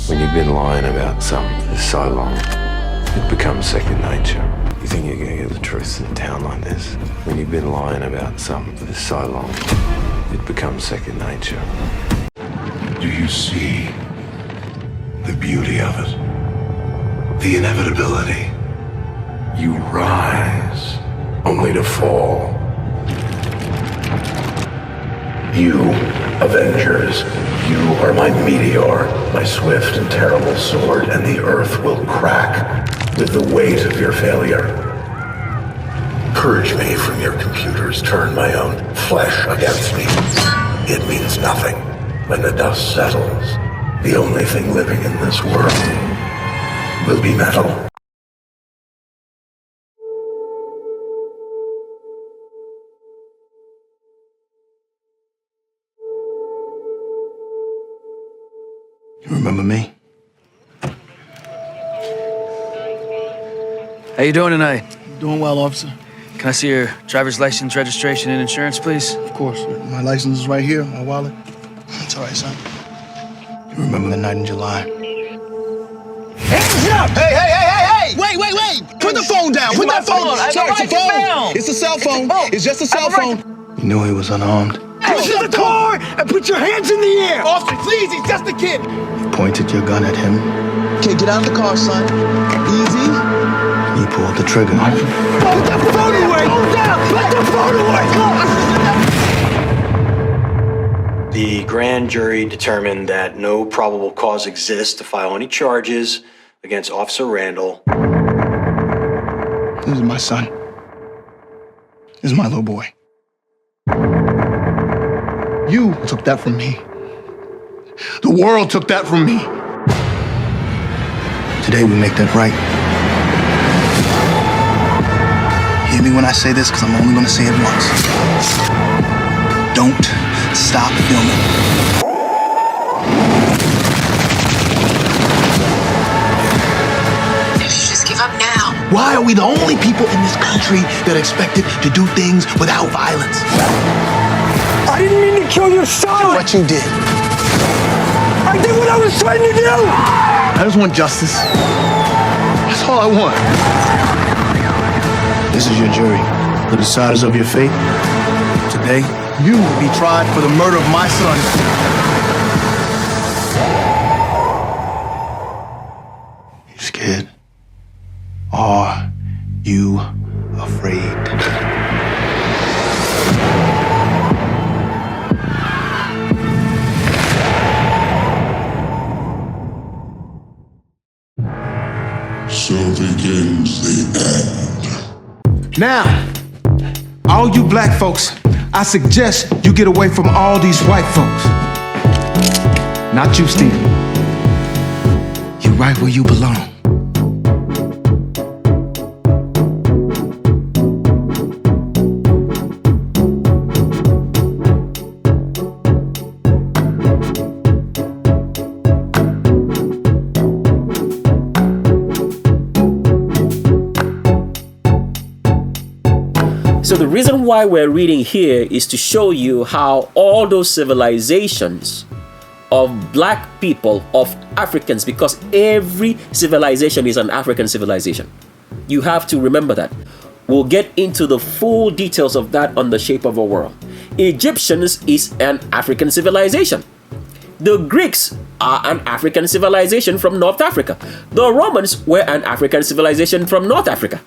When you've been lying about something for so long, it becomes second nature. You think you're gonna get the truth in a town like this? When you've been lying about something for so long, it becomes second nature. Do you see the beauty of it? The inevitability. You rise, only to fall. You, Avengers, you are my meteor, my swift and terrible sword, and the earth will crack with the weight of your failure. Purge me from your computers, turn my own flesh against me. It means nothing. When the dust settles, the only thing living in this world will be metal. You remember me? How you doing tonight? Doing well, officer. Can I see your driver's license, registration, and insurance, please? Of course. My license is right here, my wallet. It's all right, son. You remember the night in July? Hands up! Hey! Wait! Put the phone down! Put that phone! Sir, it's a phone! It's a cell phone! It's just a cell phone! You knew he was unarmed. Get to the car and put your hands in the air! Officer, please, he's just a kid! You pointed your gun at him. Okay, get out of the car, son. Easy. You pulled the trigger. Put the phone away! Hold down! Put the phone away! The grand jury determined that no probable cause exists to file any charges against Officer Randall. This is my son. This is my little boy. You took that from me. The world took that from me. Today we make that right. Hear me when I say this, because I'm only going to say it once. Don't stop filming. You should just give up now. Why are we the only people in this country that are expected to do things without violence? I didn't mean to kill your son! What you did. I did what I was trying to do! I just want justice. That's all I want. This is your jury, the deciders of your fate. Today, you will be tried for the murder of my son. You scared? Are you afraid? So begins the end. Now, all you black folks, I suggest you get away from all these white folks. Not you, Steve. You're right where you belong. So the reason why we're reading here is to show you how all those civilizations of black people, of Africans, because every civilization is an African civilization. You have to remember that. We'll get into the full details of that on the Shape of a World. Egyptians is an African civilization. The Greeks are an African civilization from North Africa. The Romans were an African civilization from North Africa.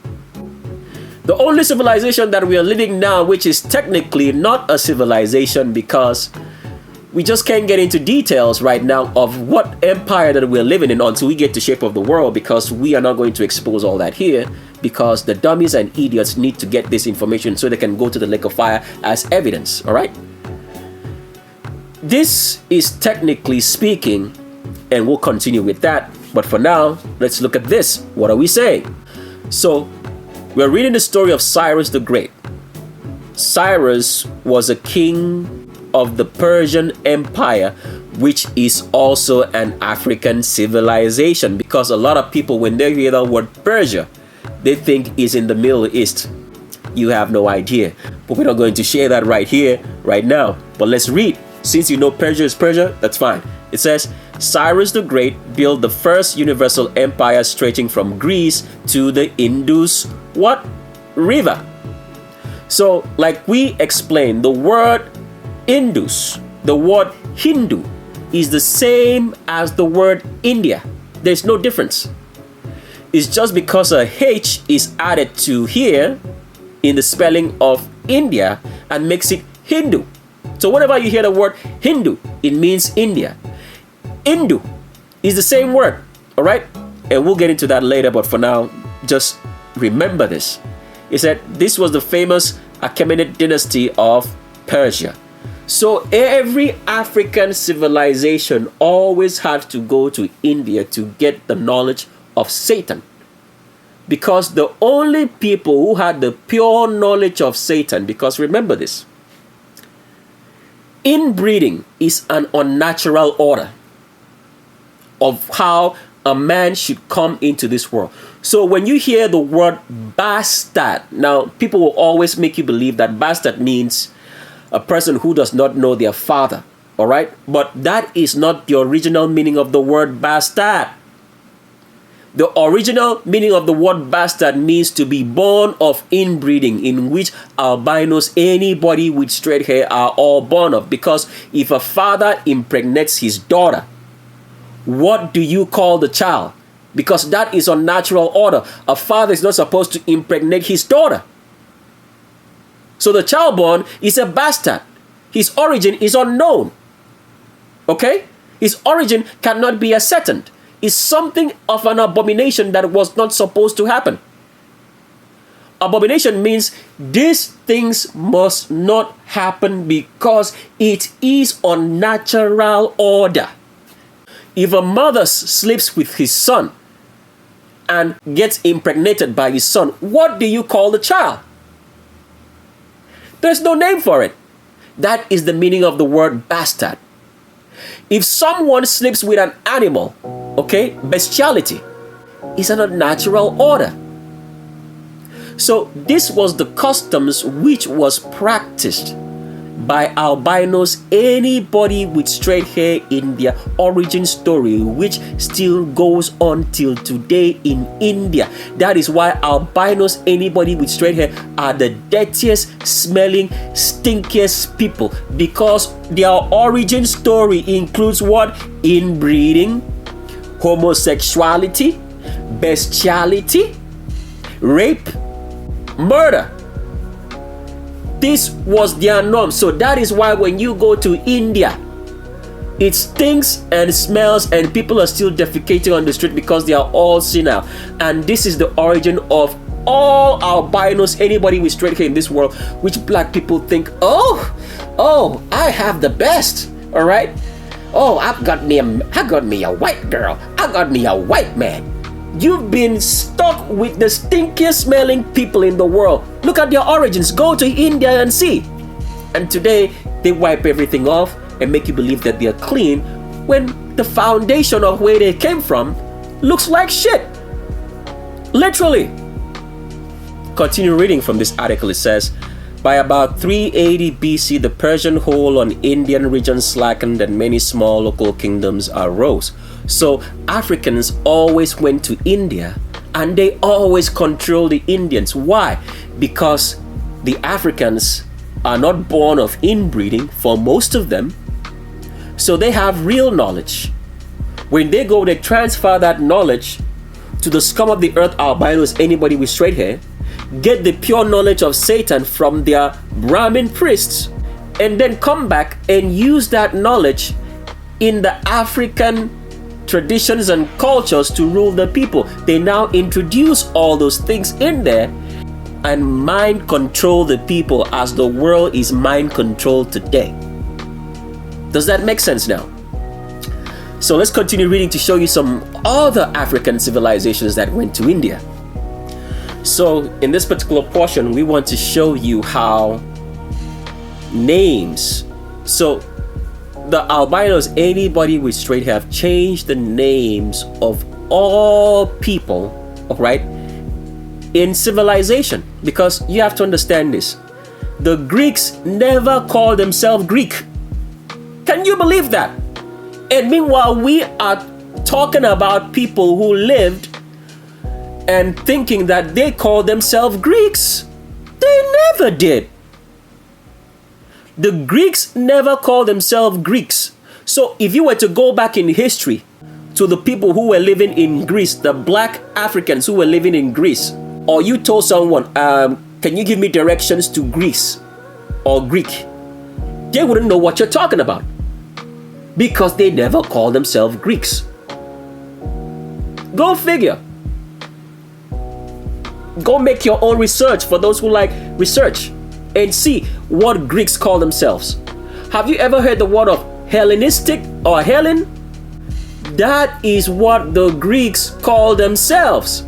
The only civilization that we are living now, which is technically not a civilization because we just can't get into details right now of what empire that we're living in until we get to Shape of the World, because we are not going to expose all that here, because the dummies and idiots need to get this information so they can go to the lake of fire as evidence, all right? This is technically speaking, and we'll continue with that, but for now, let's look at this. What are we saying? So, we're reading the story of Cyrus the Great. Cyrus was a king of the Persian Empire, which is also an African civilization, because a lot of people, when they hear the word Persia, they think it's in the Middle East. You have no idea, but we're not going to share that right here, right now. But let's read. since you know Persia is Persia, that's fine. It says, Cyrus the Great built the first universal empire stretching from Greece to the Indus, what? River. So, like we explained, the word Indus, the word Hindu, is the same as the word India. There's no difference. It's just because a H is added to here in the spelling of India and makes it Hindu. So whenever you hear the word Hindu, it means India. Hindu is the same word, all right? And we'll get into that later, but for now, just remember this. It said this was the famous Achaemenid dynasty of Persia. So every African civilization always had to go to India to get the knowledge of Satan. Because the only people who had the pure knowledge of Satan, because remember this, inbreeding is an unnatural order of how a man should come into this world. So when you hear the word bastard, now people will always make you believe that bastard means a person who does not know their father, all right? But that is not the original meaning of the word bastard. The original meaning of the word bastard means to be born of inbreeding, in which albinos, anybody with straight hair, are all born of. Because if a father impregnates his daughter, what do you call the child? Because that is unnatural order. A father is not supposed to impregnate his daughter. So the child born is a bastard. His origin is unknown. Okay? His origin cannot be ascertained. It's something of an abomination that was not supposed to happen. Abomination means these things must not happen because it is unnatural order. If a mother sleeps with his son and gets impregnated by his son, what do you call the child? There's no name for it. That is the meaning of the word bastard. If someone sleeps with an animal, okay, bestiality is an unnatural order. So this was the customs which was practiced by albinos, anybody with straight hair, in their origin story, which still goes on till today in India. That is why albinos, anybody with straight hair, are the dirtiest, smelling, stinkiest people, because their origin story includes what? Inbreeding, homosexuality, bestiality, rape, murder. This was their norm. So that is why when you go to India, it stinks and smells and people are still defecating on the street because they are all senile. And this is the origin of all albinos, anybody with straight hair in this world, which black people think, oh, I have the best, all right? Oh, I got me a white girl. I got me a white man. You've been stuck with the stinkiest smelling people in the world. Look at their origins. Go to India and see. And today, they wipe everything off and make you believe that they're clean when the foundation of where they came from looks like shit. Literally. Continue reading from this article. It says, by about 380 BC, the Persian hold on Indian regions slackened and many small local kingdoms arose. So Africans always went to India and they always controlled the Indians. Why? Because the Africans are not born of inbreeding for most of them. So they have real knowledge. When they go, they transfer that knowledge to the scum of the earth albinos, anybody with straight hair, get the pure knowledge of Satan from their Brahmin priests, and then come back and use that knowledge in the African traditions and cultures to rule the people. They now introduce all those things in there and mind control the people as the world is mind controlled today. Does that make sense now? So let's continue reading to show you some other African civilizations that went to India. So in this particular portion, we want to show you how names, so the albinos, anybody with straight hair, have changed the names of all people, right, in civilization. Because you have to understand this. The Greeks never called themselves Greek. Can you believe that? And meanwhile, we are talking about people who lived and thinking that they call themselves Greeks. They never did. The Greeks never called themselves Greeks. So if you were to go back in history to the people who were living in Greece, the black Africans who were living in Greece, or you told someone, can you give me directions to Greece or Greek? They wouldn't know what you're talking about because they never called themselves Greeks. Go figure. Go make your own research for those who like research and see what Greeks call themselves. Have you ever heard the word of Hellenistic or Hellen? That is what the Greeks call themselves.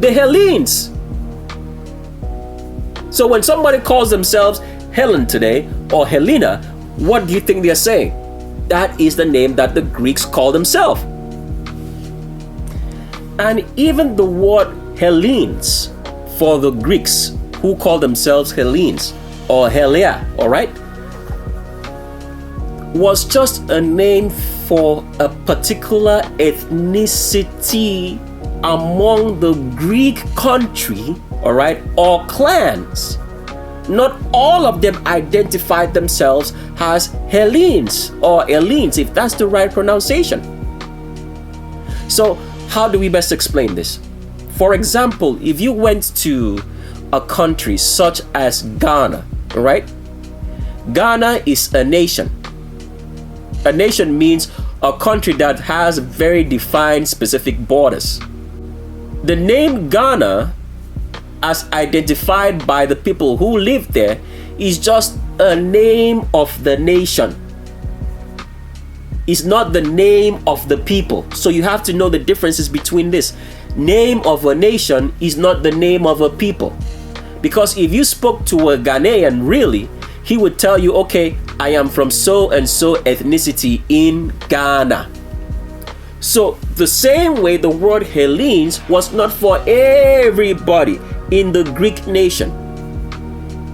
The Hellenes. So when somebody calls themselves Helen today or Helena, what do you think they're saying? That is the name that the Greeks call themselves. And even the word Hellenes for the Greeks who call themselves Hellenes or Helea, all right, was just a name for a particular ethnicity among the Greek country, all right, or clans. Not all of them identified themselves as Hellenes or Hellenes, if that's the right pronunciation. So how do we best explain this? For example, if you went to a country such as Ghana, right? Ghana is a nation. A nation means a country that has very defined specific borders. The name Ghana, as identified by the people who live there, is just a name of the nation. It's not the name of the people. So you have to know the differences between this. Name of a nation is not the name of a people. Because if you spoke to a Ghanaian, really, he would tell you, okay, I am from so and so ethnicity in Ghana. So the same way the word Hellenes was not for everybody in the Greek nation.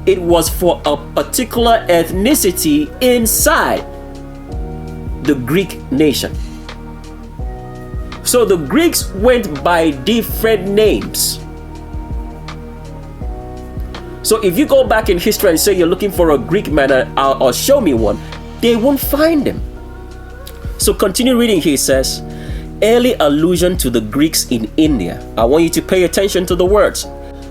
It was for a particular ethnicity inside the Greek nation. So the Greeks went by different names. So if you go back in history and say you're looking for a Greek man or show me one, they won't find him. So continue reading here. It says, early allusion to the Greeks in India. I want you to pay attention to the words.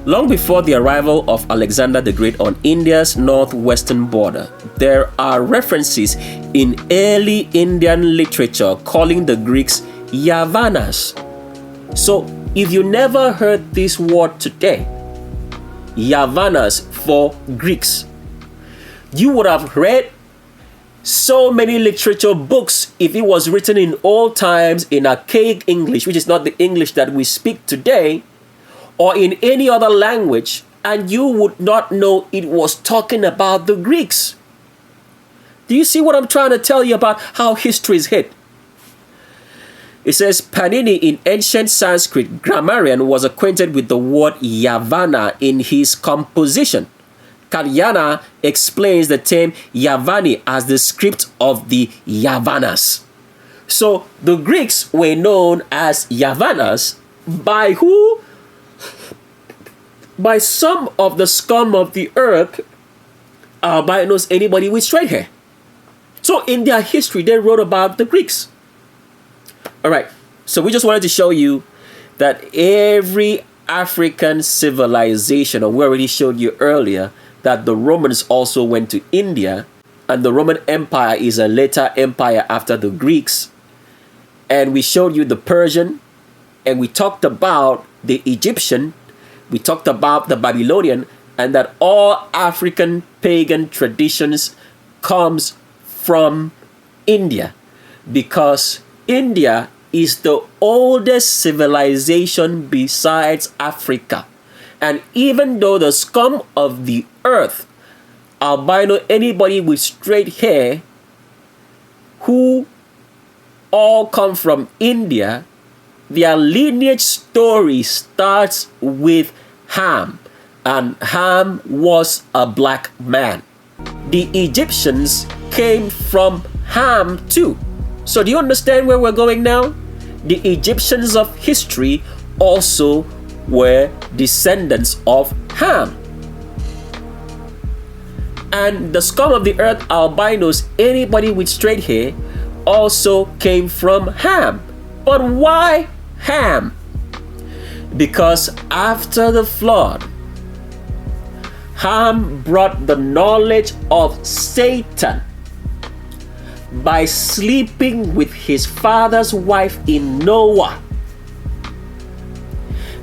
Long before the arrival of Alexander the Great on India's northwestern border, there are references in early Indian literature calling the Greeks Yavanas. So if you never heard this word today, Yavanas for Greeks, you would have read so many literature books if it was written in old times in archaic English, which is not the English that we speak today, or in any other language, and you would not know it was talking about the Greeks. Do you see what I'm trying to tell you about how history is hid? It says Panini, in ancient Sanskrit grammarian, was acquainted with the word Yavana in his composition. Kalyana explains the term Yavani as the script of the Yavanas. So the Greeks were known as Yavanas by who? By some of the scum of the earth, albinos, anybody with straight hair. So in their history, they wrote about the Greeks. All right, so we just wanted to show you that every African civilization, and we already showed you earlier that the Romans also went to India, and the Roman Empire is a later empire after the Greeks. And we showed you the Persian, and we talked about the Egyptian, we talked about the Babylonian, and that all African pagan traditions comes from India, because India is the oldest civilization besides Africa. And even though the scum of the earth, albino, anybody with straight hair, who all come from India, their lineage story starts with Ham. And Ham was a black man. The Egyptians came from Ham too. So do you understand where we're going now? The Egyptians of history also were descendants of Ham. And the scum of the earth albinos, anybody with straight hair, also came from Ham. But why Ham? Because after the flood, Ham brought the knowledge of Satan by sleeping with his father's wife in Noah.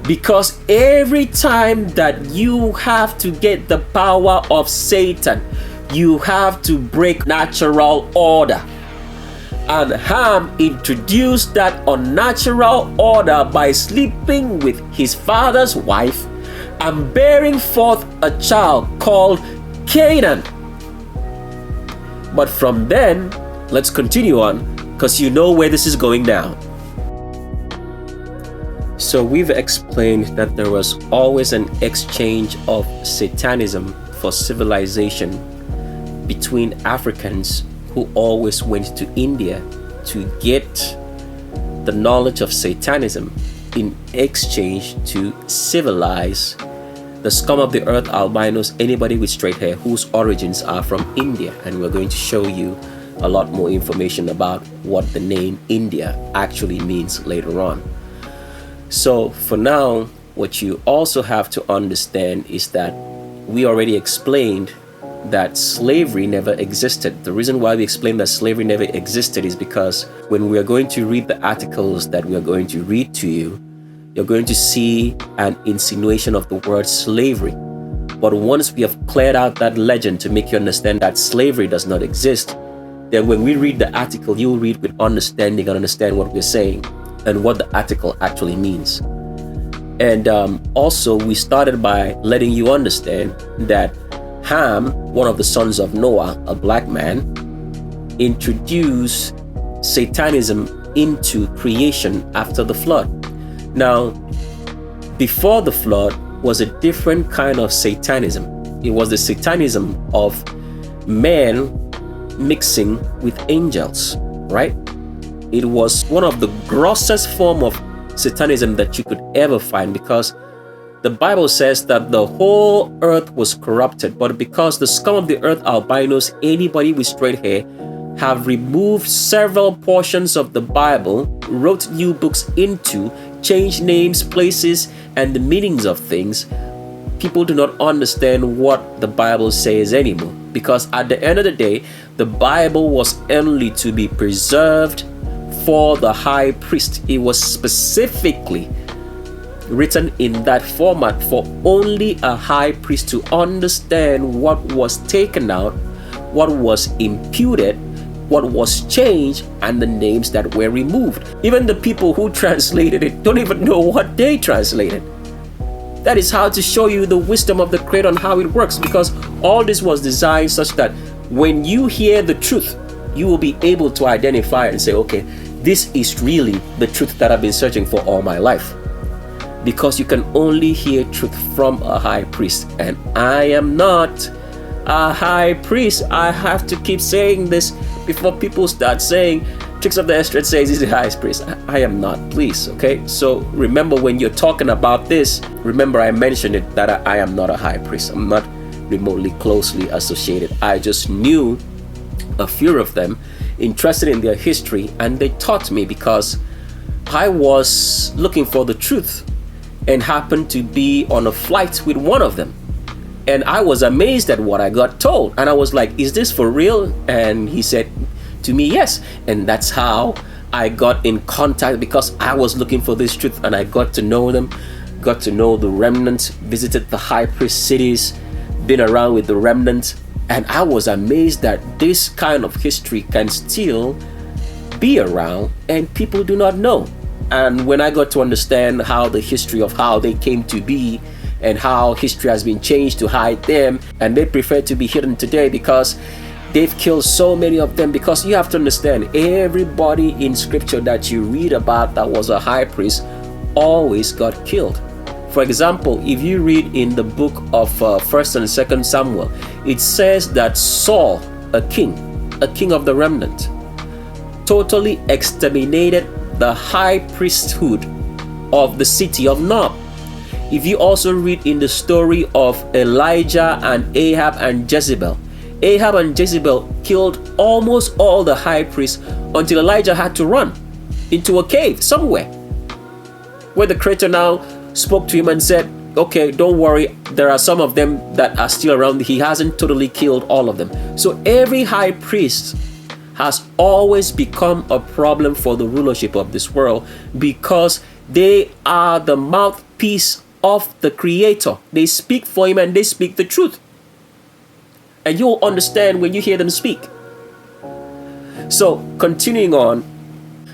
Because every time that you have to get the power of Satan, you have to break natural order. And Ham introduced that unnatural order by sleeping with his father's wife and bearing forth a child called Canaan. But from then, let's continue on, because you know where this is going now. So we've explained that there was always an exchange of Satanism for civilization between Africans who always went to India to get the knowledge of Satanism in exchange to civilize the scum of the earth albinos, anybody with straight hair whose origins are from India. And we're going to show you a lot more information about what the name India actually means later on. So for now, what you also have to understand is that we already explained that slavery never existed. The reason why we explained that slavery never existed is because when we are going to read the articles that we are going to read to you, you're going to see an insinuation of the word slavery. But once we have cleared out that legend to make you understand that slavery does not exist, then when we read the article, you will read with understanding and understand what we're saying and what the article actually means. And also, we started by letting you understand that Ham, one of the sons of Noah, a black man, introduced Satanism into creation after the flood. Now, before the flood was a different kind of Satanism. It was the Satanism of man mixing with angels, right? It was one of the grossest form of Satanism that you could ever find, because the Bible says that the whole earth was corrupted, but because the scum of the earth albinos, anybody with straight hair, have removed several portions of the Bible, wrote new books into, changed names, places, and the meanings of things, people do not understand what the Bible says anymore. Because at the end of the day, the Bible was only to be preserved for the high priest. It was specifically written in that format for only a high priest to understand what was taken out, what was imputed, what was changed, and the names that were removed. Even the people who translated it don't even know what they translated. That is how to show you the wisdom of the Creator on how it works, because all this was designed such that when you hear the truth, you will be able to identify it and say, okay, this is really the truth that I've been searching for all my life. Because you can only hear truth from a high priest. And I am not a high priest. I have to keep saying this before people start saying, Tricks of the Estrade says he's the highest priest. I am not, please, okay? So remember, when you're talking about this, remember I mentioned it, that I am not a high priest. I'm not remotely closely associated. I just knew a few of them, interested in their history, and they taught me because I was looking for the truth and happened to be on a flight with one of them. And I was amazed at what I got told. And I was like, is this for real? And he said to me, yes. And that's how I got in contact, because I was looking for this truth, and I got to know them, got to know the remnant, visited the high priest cities, been around with the remnant. And I was amazed that this kind of history can still be around and people do not know. And when I got to understand how the history of how they came to be and how history has been changed to hide them, and they prefer to be hidden today because they've killed so many of them. Because you have to understand, everybody in scripture that you read about that was a high priest always got killed. For example, if you read in the book of 1st and 2nd Samuel, it says that Saul, a king of the remnant, totally exterminated the high priesthood of the city of Nob. If you also read in the story of Elijah and Ahab and Jezebel, Ahab and Jezebel killed almost all the high priests until Elijah had to run into a cave somewhere, where the Creator now spoke to him and said, okay, don't worry, there are some of them that are still around. He hasn't totally killed all of them. So every high priest has always become a problem for the rulership of this world, because they are the mouthpiece of the Creator. They speak for him and they speak the truth. And you'll understand when you hear them speak. So continuing on,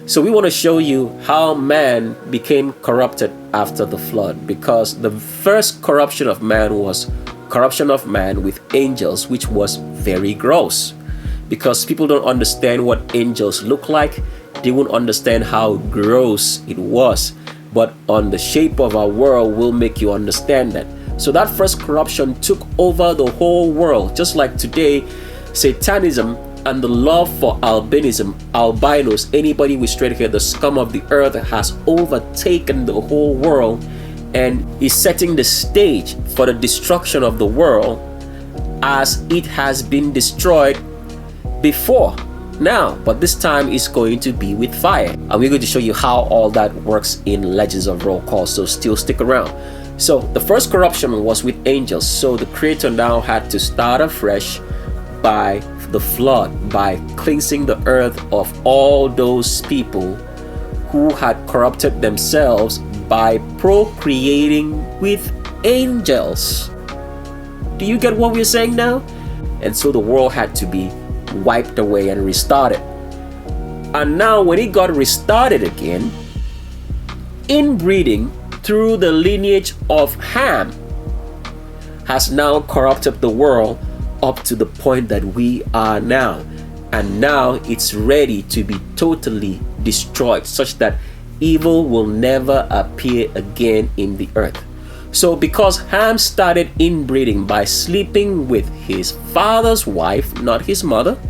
so we want to show you how man became corrupted after the flood, because the first corruption of man was corruption of man with angels, which was very gross. Because people don't understand what angels look like, they won't understand how gross it was. But on the shape of our world will make you understand that. So that first corruption took over the whole world. Just like today, Satanism and the love for albinos, anybody with straight hair, the scum of the earth, has overtaken the whole world and is setting the stage for the destruction of the world as it has been destroyed before. Now, but this time is going to be with fire, and we're going to show you how all that works in Legends of Roll Call, so still stick around. So the first corruption was with angels, so the Creator now had to start afresh by the flood, by cleansing the earth of all those people who had corrupted themselves by procreating with angels. Do you get what we're saying now? And so the world had to be wiped away and restarted. And now when it got restarted again, inbreeding through the lineage of Ham has now corrupted the world up to the point that we are now. And now it's ready to be totally destroyed, such that evil will never appear again in the earth. So because Ham started inbreeding by sleeping with his father's wife, not his mother.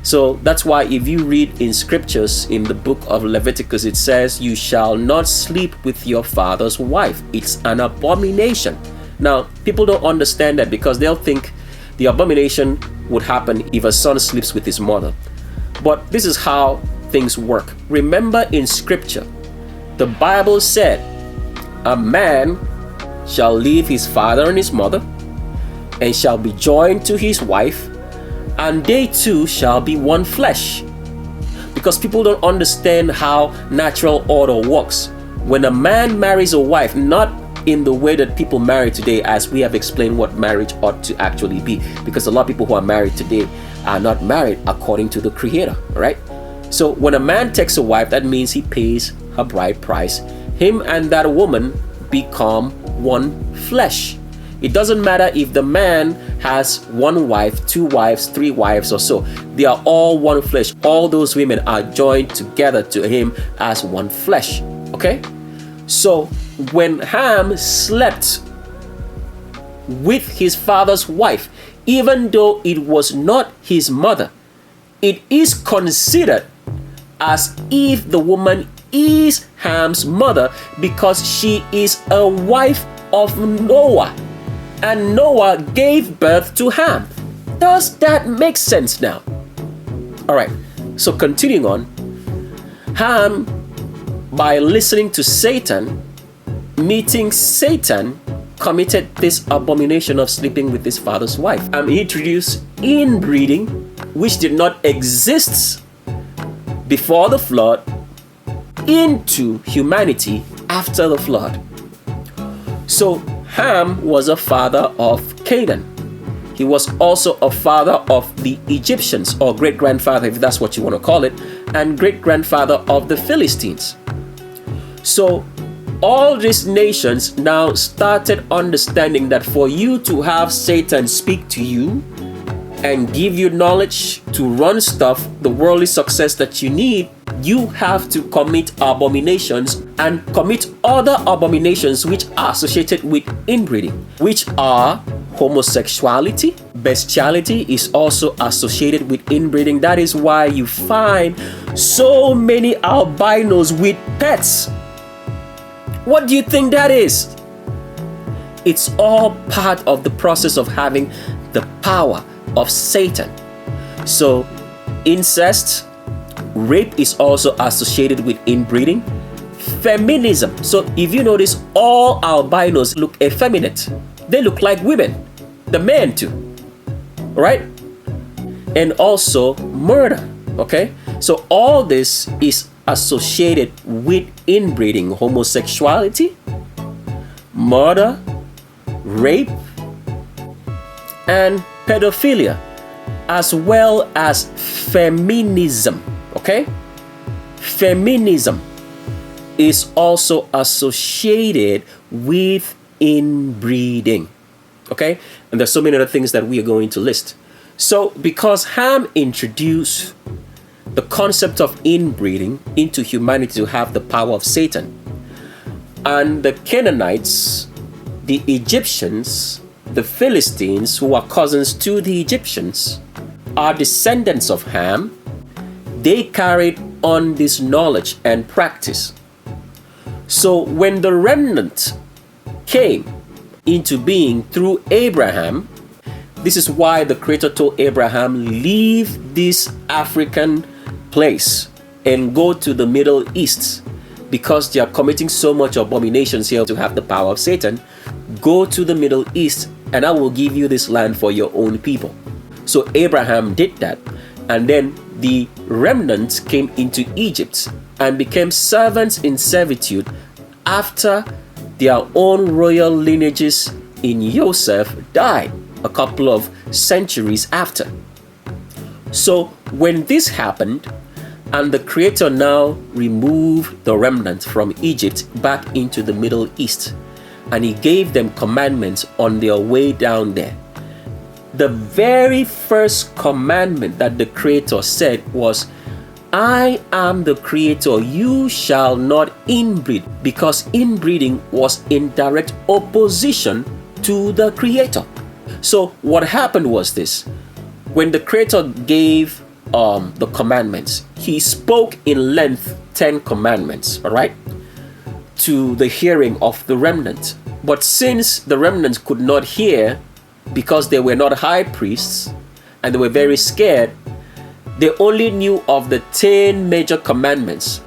So that's why if you read in scriptures in the book of Leviticus, it says, you shall not sleep with your father's wife. It's an abomination. Now, people don't understand that, because they'll think the abomination would happen if a son sleeps with his mother. But this is how things work. Remember, in scripture, the Bible said, a man shall leave his father and his mother, and shall be joined to his wife, and they two shall be one flesh. Because people don't understand how natural order works. When a man marries a wife, not in the way that people marry today, as we have explained what marriage ought to actually be, because a lot of people who are married today are not married according to the Creator, right? So when a man takes a wife, that means he pays her bride price. Him and that woman become one flesh. It doesn't matter if the man has one wife, two wives, three wives or so. They are all one flesh. All those women are joined together to him as one flesh. Okay? So when Ham slept with his father's wife, even though it was not his mother, it is considered as if the woman is Ham's mother, because she is a wife of Noah, and Noah gave birth to Ham. Does that make sense now? All right, so continuing on, Ham, by listening to Satan, meeting Satan, committed this abomination of sleeping with his father's wife, and he introduced inbreeding, which did not exist before the flood, into humanity after the flood. So Ham was a father of Canaan. He was also a father of the Egyptians, or great-grandfather, if that's what you want to call it, and great-grandfather of the Philistines. So all these nations now started understanding that for you to have Satan speak to you and give you knowledge to run stuff, the worldly success that you need, you have to commit abominations and commit other abominations which are associated with inbreeding, which are homosexuality. Bestiality is also associated with inbreeding. That is why you find So many albinos with pets. What do you think that is? It's all part of the process of having the power of Satan. So, incest, rape is also associated with inbreeding. Feminism. So, if you notice, all albinos look effeminate. They look like women. The men too. Right? And also murder. Okay? So, all this is associated with inbreeding, homosexuality, murder, rape, and pedophilia, as well as feminism. Okay? Feminism is also associated with inbreeding. Okay? And there's so many other things that we are going to list. So, because Ham introduced the concept of inbreeding into humanity to have the power of Satan, and the Canaanites, the Egyptians, the Philistines, who are cousins to the Egyptians, are descendants of Ham, they carried on this knowledge and practice. So when the remnant came into being through Abraham, this is why the Creator told Abraham, leave this African place and go to the Middle East, because they are committing so much abominations here to have the power of Satan. Go to the Middle East and I will give you this land for your own people. So Abraham did that, and then the remnants came into Egypt and became servants in servitude after their own royal lineages in Joseph died a couple of centuries after. So when this happened, and the Creator now removed the remnant from Egypt back into the Middle East, and He gave them commandments on their way down there. The very first commandment that the Creator said was, I am the Creator, you shall not inbreed, because inbreeding was in direct opposition to the Creator. So what happened was this: when the Creator gave the commandments, He spoke in length 10 commandments, all right, to the hearing of the remnant. But since the remnant could not hear, because they were not high priests and they were very scared, they only knew of the 10 major commandments.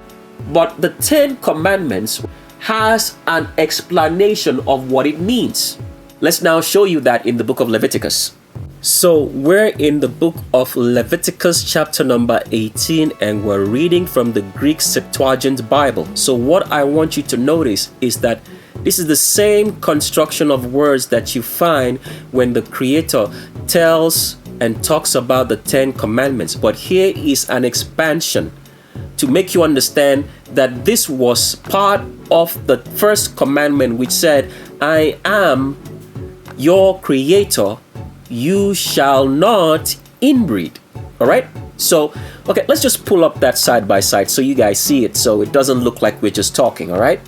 But the 10 commandments has an explanation of what it means. Let's now show you that in the book of Leviticus. So we're in the book of Leviticus chapter number 18, and we're reading from the Greek Septuagint Bible. So what I want you to notice is that this is the same construction of words that you find when the Creator tells and talks about the 10 commandments. But here is an expansion to make you understand that this was part of the first commandment, which said, I am your Creator, you shall not inbreed. All right? So, okay, let's just pull up that side by side so you guys see it, so it doesn't look like we're just talking. All right?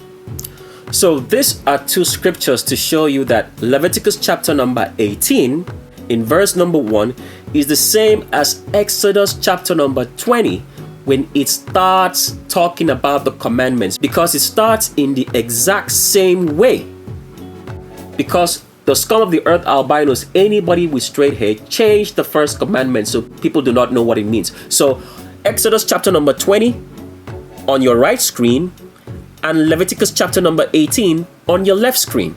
So these are two scriptures to show you that Leviticus chapter number 18 in verse number 1 is the same as Exodus chapter number 20 when it starts talking about the commandments, because it starts in the exact same way. Because the scum of the earth albinos, anybody with straight hair, changed the first commandment so people do not know what it means. So Exodus chapter number 20 on your right screen, and Leviticus chapter number 18 on your left screen.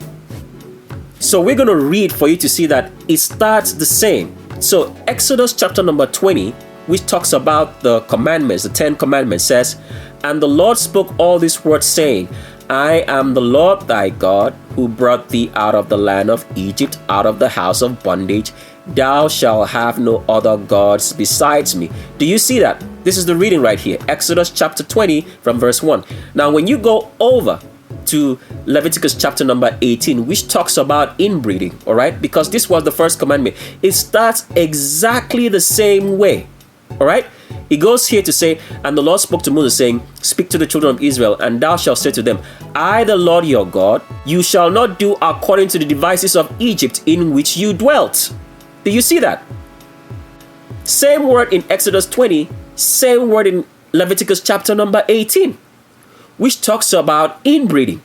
So we're going to read for you to see that it starts the same. So Exodus chapter number 20, which talks about the commandments, the 10 commandments, says, And the Lord spoke all these words, saying, I am the Lord thy God, who brought thee out of the land of Egypt, out of the house of bondage. Thou shalt have no other gods besides me. Do you see that? This is the reading right here. Exodus chapter 20 from verse 1. Now, when you go over to Leviticus chapter number 18, which talks about inbreeding, all right? Because this was the first commandment. It starts exactly the same way, all right? He goes here to say, And the Lord spoke to Moses, saying, Speak to the children of Israel, and thou shalt say to them, I, the Lord your God, you shall not do according to the devices of Egypt in which you dwelt. Do you see that? Same word in Exodus 20, same word in Leviticus chapter number 18, which talks about inbreeding.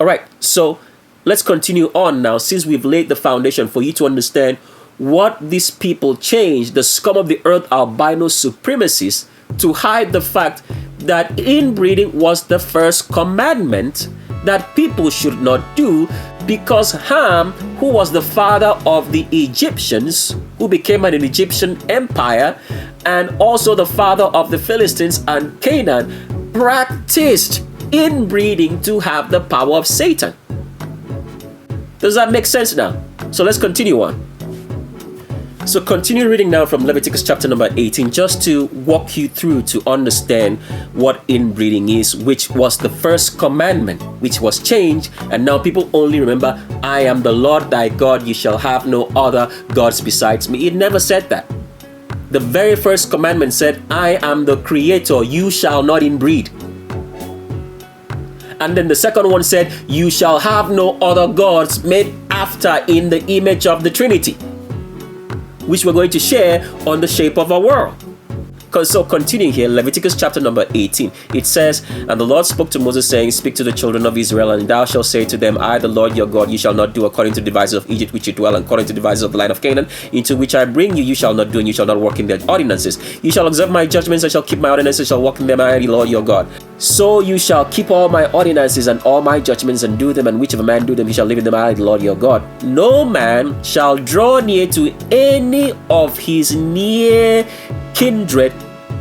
All right, so let's continue on now, since we've laid the foundation for you to understand what these people changed, the scum of the earth albino supremacists, to hide the fact that inbreeding was the first commandment that people should not do, because Ham, who was the father of the Egyptians, who became an Egyptian empire, and also the father of the Philistines and Canaan, practiced inbreeding to have the power of Satan. Does that make sense now? So let's continue on. So continue reading now from Leviticus chapter number 18, just to walk you through to understand what inbreeding is, which was the first commandment, which was changed, and now people only remember, I am the Lord thy God, you shall have no other gods besides me. It never said that. The very first commandment said, I am the creator, you shall not inbreed. And then the second one said, you shall have no other gods made after in the image of the Trinity, which we're going to share on the shape of our world. So continuing here, Leviticus chapter number 18, it says, and the Lord spoke to Moses, saying, speak to the children of Israel, and thou shalt say to them, I, the Lord your God, you shall not do according to the devices of Egypt which you dwell, and according to the devices of the land of Canaan, into which I bring you, you shall not do, and you shall not walk in their ordinances. You shall observe my judgments, and shall keep my ordinances, shall walk in them, I, the Lord your God. So you shall keep all my ordinances and all my judgments, and do them, and whichever man do them, he shall live in them, I, the Lord your God. No man shall draw near to any of his near kindred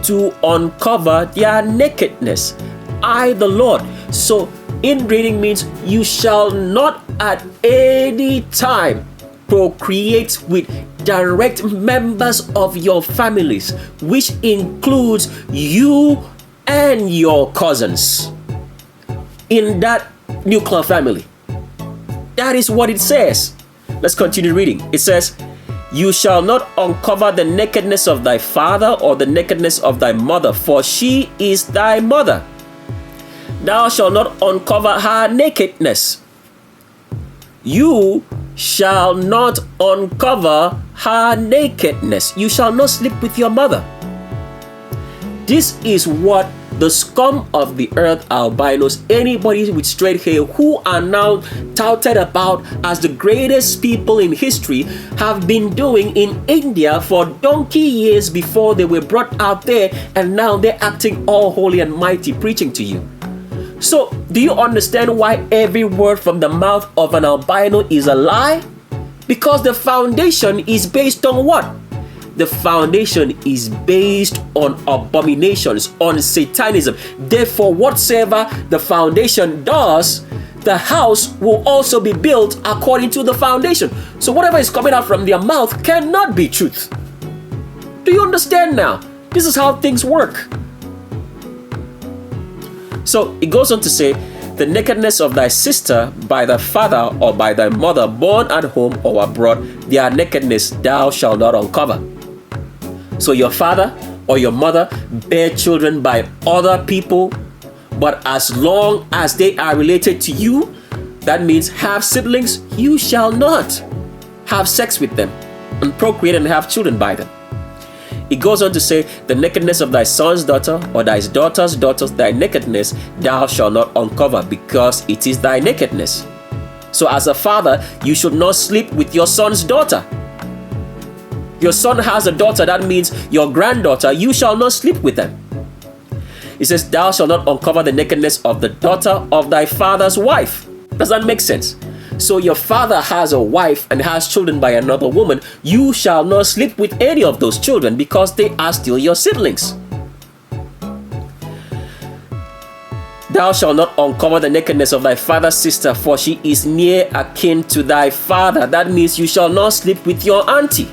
to uncover their nakedness, I the Lord. So inbreeding means you shall not at any time procreate with direct members of your families, which includes you and your cousins in that nuclear family. That is what it says. Let's continue reading. It says, you shall not uncover the nakedness of thy father or the nakedness of thy mother, for she is thy mother. Thou shalt not uncover her nakedness. You shall not uncover her nakedness. You shall not sleep with your mother. This is what the scum of the earth albinos, anybody with straight hair who are now touted about as the greatest people in history, have been doing in India for donkey years before they were brought out there, and now they're acting all holy and mighty, preaching to you. So, do you understand why every word from the mouth of an albino is a lie? Because the foundation is based on what? The foundation is based on abominations, on Satanism. Therefore, whatsoever the foundation does, the house will also be built according to the foundation. So whatever is coming out from their mouth cannot be truth. Do you understand now? This is how things work. So it goes on to say, the nakedness of thy sister by thy father or by thy mother born at home or abroad, their nakedness thou shalt not uncover. So your father or your mother bear children by other people, but as long as they are related to you, that means have siblings, you shall not have sex with them and procreate and have children by them. It goes on to say, the nakedness of thy son's daughter or thy daughter's daughter, thy nakedness thou shalt not uncover, because it is thy nakedness. So as a father, you should not sleep with your son's daughter. Your son has a daughter, that means your granddaughter, you shall not sleep with them. It says, thou shalt not uncover the nakedness of the daughter of thy father's wife. Does that make sense? So your father has a wife and has children by another woman. You shall not sleep with any of those children, because they are still your siblings. Thou shalt not uncover the nakedness of thy father's sister, for she is near akin to thy father. That means you shall not sleep with your auntie.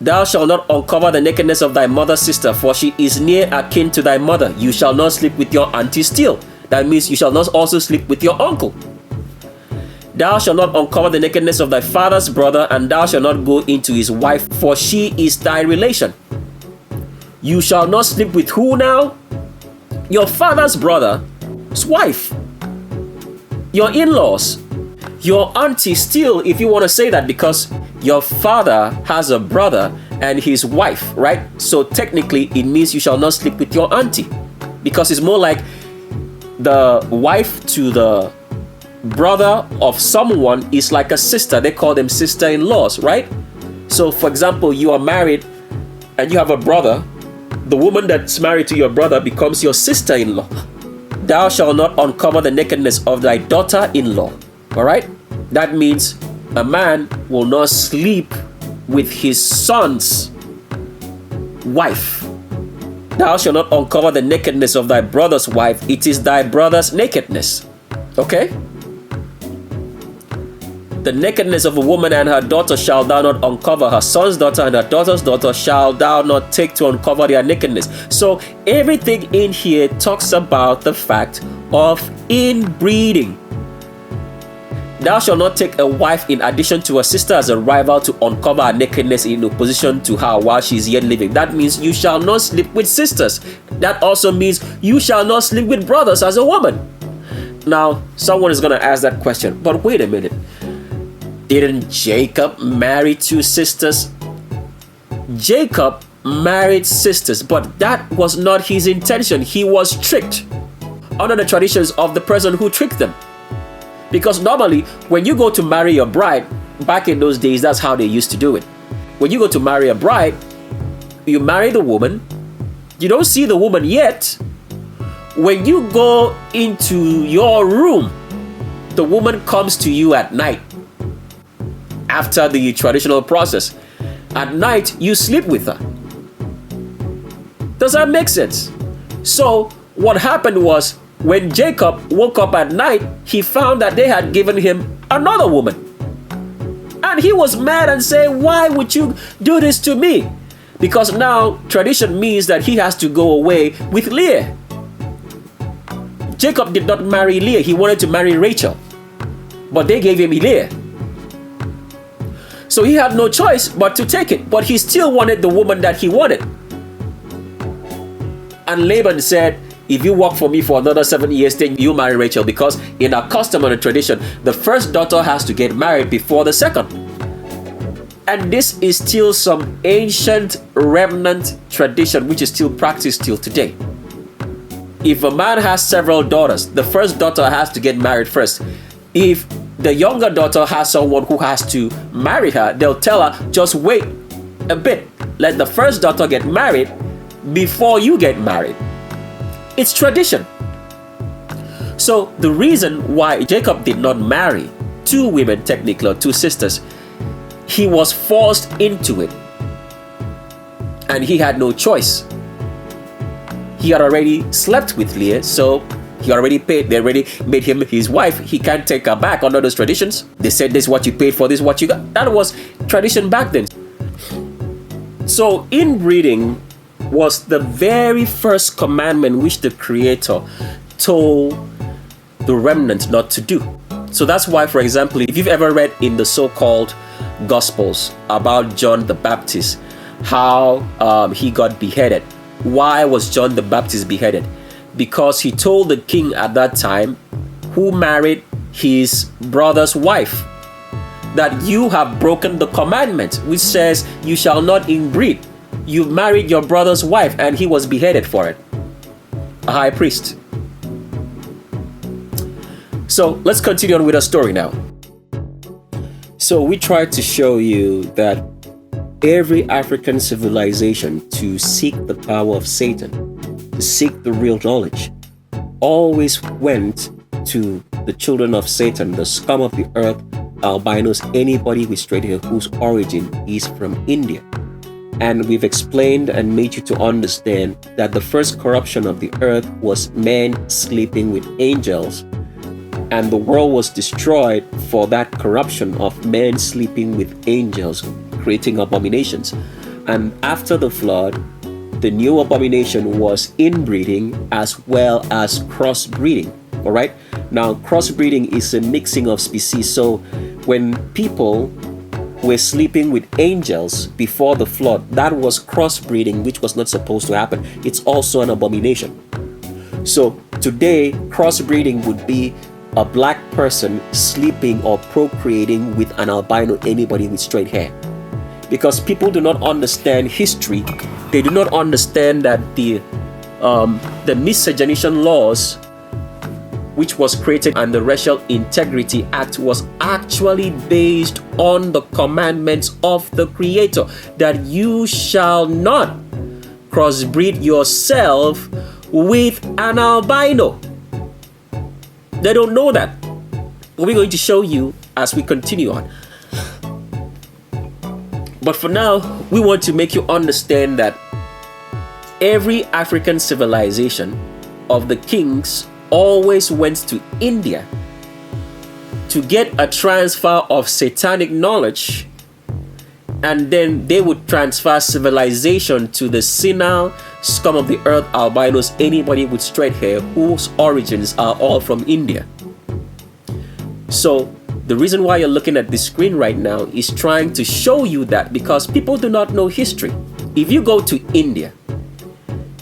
Thou shalt not uncover the nakedness of thy mother's sister, for she is near akin to thy mother. You shall not sleep with your auntie still. That means you shall not also sleep with your uncle. Thou shalt not uncover the nakedness of thy father's brother, and thou shalt not go into his wife, for she is thy relation. You shall not sleep with who now? Your father's brother's wife. Your in-laws. Your auntie still, if you want to say that, because your father has a brother and his wife, right? So technically it means you shall not sleep with your auntie, because it's more like the wife to the brother of someone is like a sister. They call them sister-in-laws, right? So for example, you are married and you have a brother. The woman that's married to your brother becomes your sister-in-law. Thou shalt not uncover the nakedness of thy daughter-in-law. All right? That means a man will not sleep with his son's wife. Thou shalt not uncover the nakedness of thy brother's wife. It is thy brother's nakedness. Okay? The nakedness of a woman and her daughter shall thou not uncover. Her son's daughter and her daughter's daughter shall thou not take to uncover their nakedness. So everything in here talks about the fact of inbreeding. Thou shalt not take a wife in addition to a sister as a rival to uncover her nakedness in opposition to her while she is yet living. That means you shall not sleep with sisters. That also means you shall not sleep with brothers as a woman. Now, someone is going to ask that question, but wait a minute. Didn't Jacob marry two sisters? Jacob married sisters, but that was not his intention. He was tricked under the traditions of the person who tricked them. Because normally, when you go to marry a bride, back in those days, that's how they used to do it. When you go to marry a bride, you marry the woman. You don't see the woman yet. When you go into your room, the woman comes to you at night. After the traditional process, at night you sleep with her. Does that make sense? So what happened was, when Jacob woke up at night, he found that they had given him another woman. And he was mad and said, why would you do this to me? Because now tradition means that he has to go away with Leah. Jacob did not marry Leah. He wanted to marry Rachel. But they gave him Leah. So he had no choice but to take it. But he still wanted the woman that he wanted. And Laban said, if you work for me for another 7 years, then you marry Rachel. Because in our custom and tradition, the first daughter has to get married before the second. And this is still some ancient remnant tradition which is still practiced till today. If a man has several daughters, the first daughter has to get married first. If the younger daughter has someone who has to marry her, they'll tell her, just wait a bit. Let the first daughter get married before you get married. It's tradition. So the reason why Jacob did not marry two women, technically, or two sisters, he was forced into it. And he had no choice. He had already slept with Leah, so he already paid. They already made him his wife. He can't take her back under those traditions. They said, this is what you paid for, this is what you got. That was tradition back then. So inbreeding was the very first commandment which the Creator told the remnant not to do. So that's why, for example, if you've ever read in the so-called Gospels about John the Baptist, how he got beheaded. Why was John the Baptist beheaded? Because he told the king at that time, who married his brother's wife, that you have broken the commandment which says you shall not inbreed. You married your brother's wife, and he was beheaded for it. A high priest. So let's continue on with our story now. So we tried to show you that every African civilization to seek the power of Satan, to seek the real knowledge, always went to the children of Satan, the scum of the earth, albinos, anybody with straight hair whose origin is from India. And we've explained and made you to understand that the first corruption of the earth was men sleeping with angels. And the world was destroyed for that corruption of men sleeping with angels, creating abominations. And after the flood, the new abomination was inbreeding as well as crossbreeding. All right. Now, crossbreeding is a mixing of species. So when people were sleeping with angels before the flood, that was crossbreeding, which was not supposed to happen. It's also an abomination. So today, crossbreeding would be a black person sleeping or procreating with an albino anybody with straight hair. Because people do not understand history. They do not understand that the Miscegenation laws, which was created, and the Racial Integrity Act was actually based on the commandments of the Creator, that you shall not crossbreed yourself with an albino. They don't know that. But we're going to show you as we continue on. But for now, we want to make you understand that every African civilization of the kings always went to India to get a transfer of satanic knowledge, and then they would transfer civilization to the senile scum of the earth albinos, anybody with straight hair, whose origins are all from India. So the reason why you're looking at the screen right now is trying to show you that, because people do not know history. If you go to India,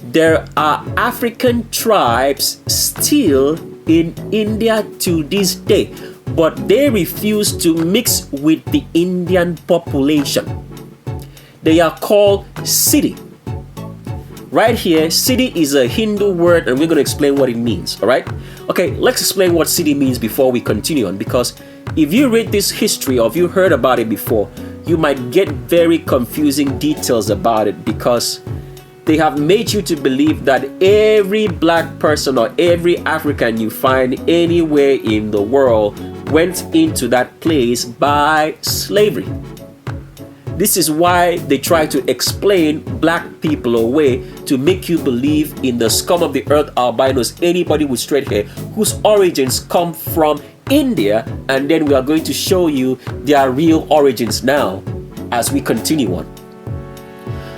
there are African tribes still in India to this day, but they refuse to mix with the Indian population. They are called Siddi. Right here, Siddi is a Hindu word, and we're going to explain what it means, all right? Okay, let's explain what Siddi means before we continue on, because if you read this history or if you heard about it before, you might get very confusing details about it, because they have made you to believe that every black person or every African you find anywhere in the world went into that place by slavery. This is why they try to explain black people away, to make you believe in the scum of the earth albinos, anybody with straight hair, whose origins come from India, and then we are going to show you their real origins now as we continue on.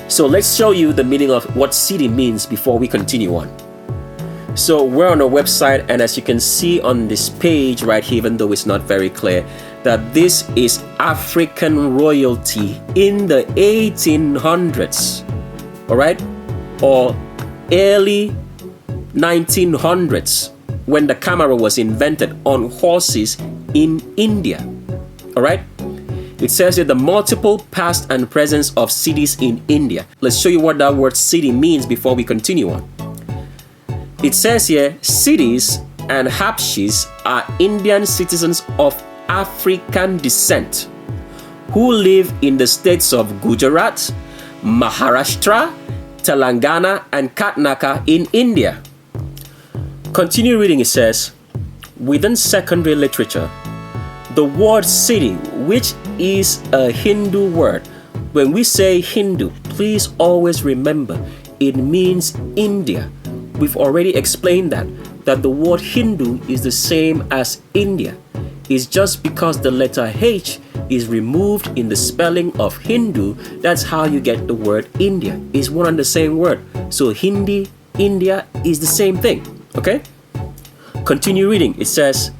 So let's show you the meaning of what Siddi means before we continue on. So we're on a website, and as you can see on this page right here, even though it's not very clear, that this is African royalty in the 1800s, all right, or early 1900s, when the camera was invented on horses in India, all right. It says here the multiple past and presence of cities in India. Let's show you what that word city means before we continue on. It says here, cities and Habshis are Indian citizens of African descent who live in the states of Gujarat, Maharashtra, Telangana, and Karnataka in India. Continue reading. It says, within secondary literature, the word city, which is a Hindu word. When we say Hindu, please always remember it means India. We've already explained that the word Hindu is the same as India. It's just because the letter H is removed in the spelling of Hindu, that's how you get the word India. It's one and the same word. So Hindi, India is the same thing. Okay? Continue reading. It says,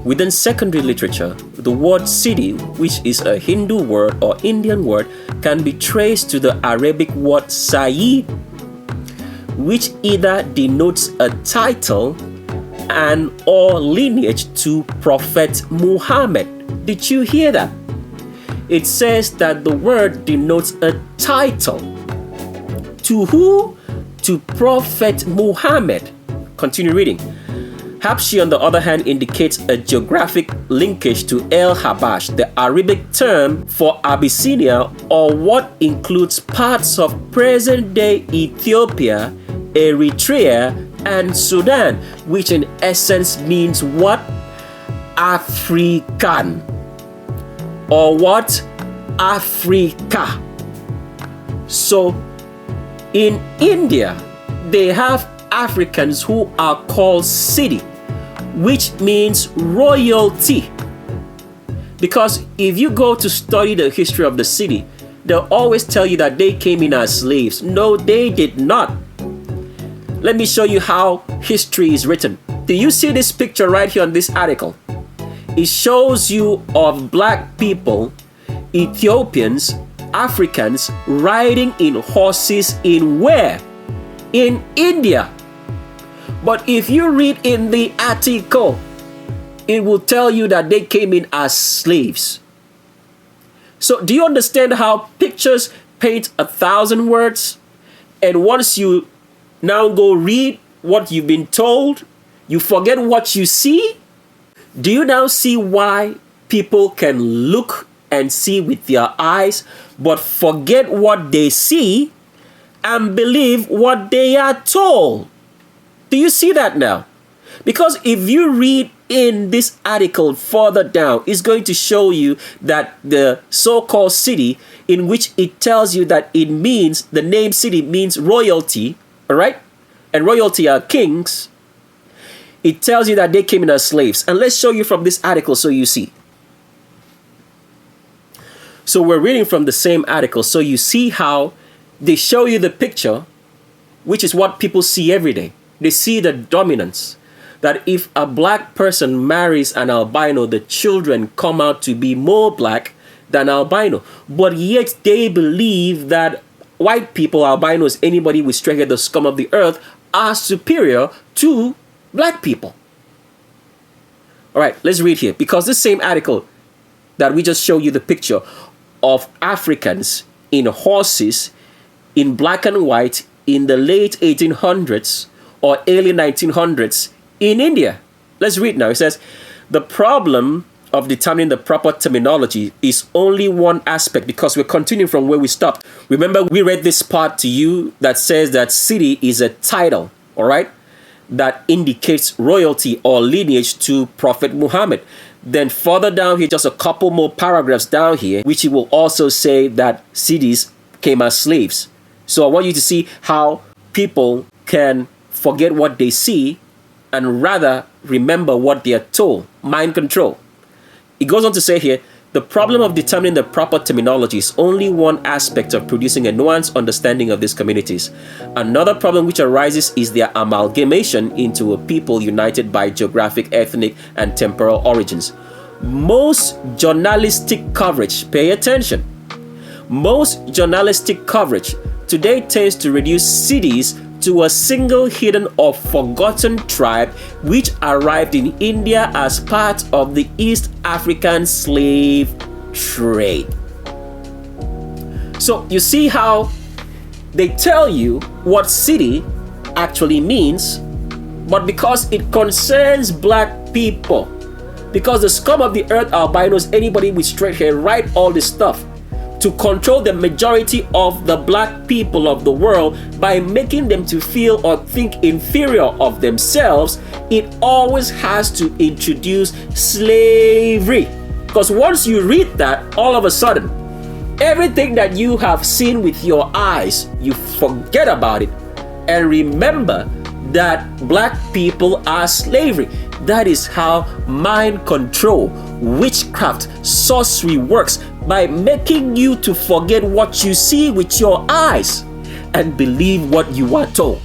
within secondary literature, the word city, which is a Hindu word or Indian word, can be traced to the Arabic word Sayyid, which either denotes a title and or lineage to Prophet Muhammad. Did you hear that? It says that the word denotes a title. To who? To Prophet Muhammad. Continue reading. Habshi, on the other hand, indicates a geographic linkage to El Habash, the Arabic term for Abyssinia, or what includes parts of present-day Ethiopia, Eritrea, and Sudan, which in essence means what? African. Or what? Africa. So, in India, they have Africans who are called Siddi, which means royalty. Because if you go to study the history of the city, they'll always tell you that they came in as slaves. No, they did not. Let me show you how history is written. Do you see this picture right here on this article? It shows you of black people, Ethiopians, Africans riding in horses in where? In India. But if you read in the article, it will tell you that they came in as slaves. So do you understand how pictures paint 1,000 words? And once you now go read what you've been told, you forget what you see? Do you now see why people can look and see with their eyes, but forget what they see and believe what they are told? Do you see that now? Because if you read in this article further down, it's going to show you that the so-called Siddi, in which it tells you that it means, the name Siddi means royalty, all right? And royalty are kings. It tells you that they came in as slaves. And let's show you from this article so you see. So we're reading from the same article, so you see how they show you the picture, which is what people see every day. They see the dominance. That if a black person marries an albino, the children come out to be more black than albino. But yet they believe that white people, albinos, anybody with straight hair, the scum of the earth, are superior to black people. All right, let's read here. Because this same article that we just showed you the picture of Africans in horses in black and white in the late 1800s or early 1900s in India. Let's read now. It says, the problem of determining the proper terminology is only one aspect, because we're continuing from where we stopped. Remember, we read this part to you that says that Siddi is a title, all right, that indicates royalty or lineage to Prophet Muhammad. Then further down here, just a couple more paragraphs down here, which he will also say that Siddis came as slaves. So I want you to see how people can forget what they see and rather remember what they are told. Mind control. It goes on to say here, the problem of determining the proper terminology is only one aspect of producing a nuanced understanding of these communities. Another problem which arises is their amalgamation into a people united by geographic, ethnic, and temporal origins. Most journalistic coverage, pay attention, most journalistic coverage today tends to reduce cities to a single hidden or forgotten tribe which arrived in India as part of the East African slave trade. So you see how they tell you what Siddi actually means, but because it concerns black people, because the scum of the earth, albinos, anybody with straight hair, write all this stuff to control the majority of the black people of the world by making them to feel or think inferior of themselves, it always has to introduce slavery. Because once you read that, all of a sudden, everything that you have seen with your eyes, you forget about it and remember that black people are slavery. That is how mind control, witchcraft, sorcery works, by making you to forget what you see with your eyes and believe what you are told.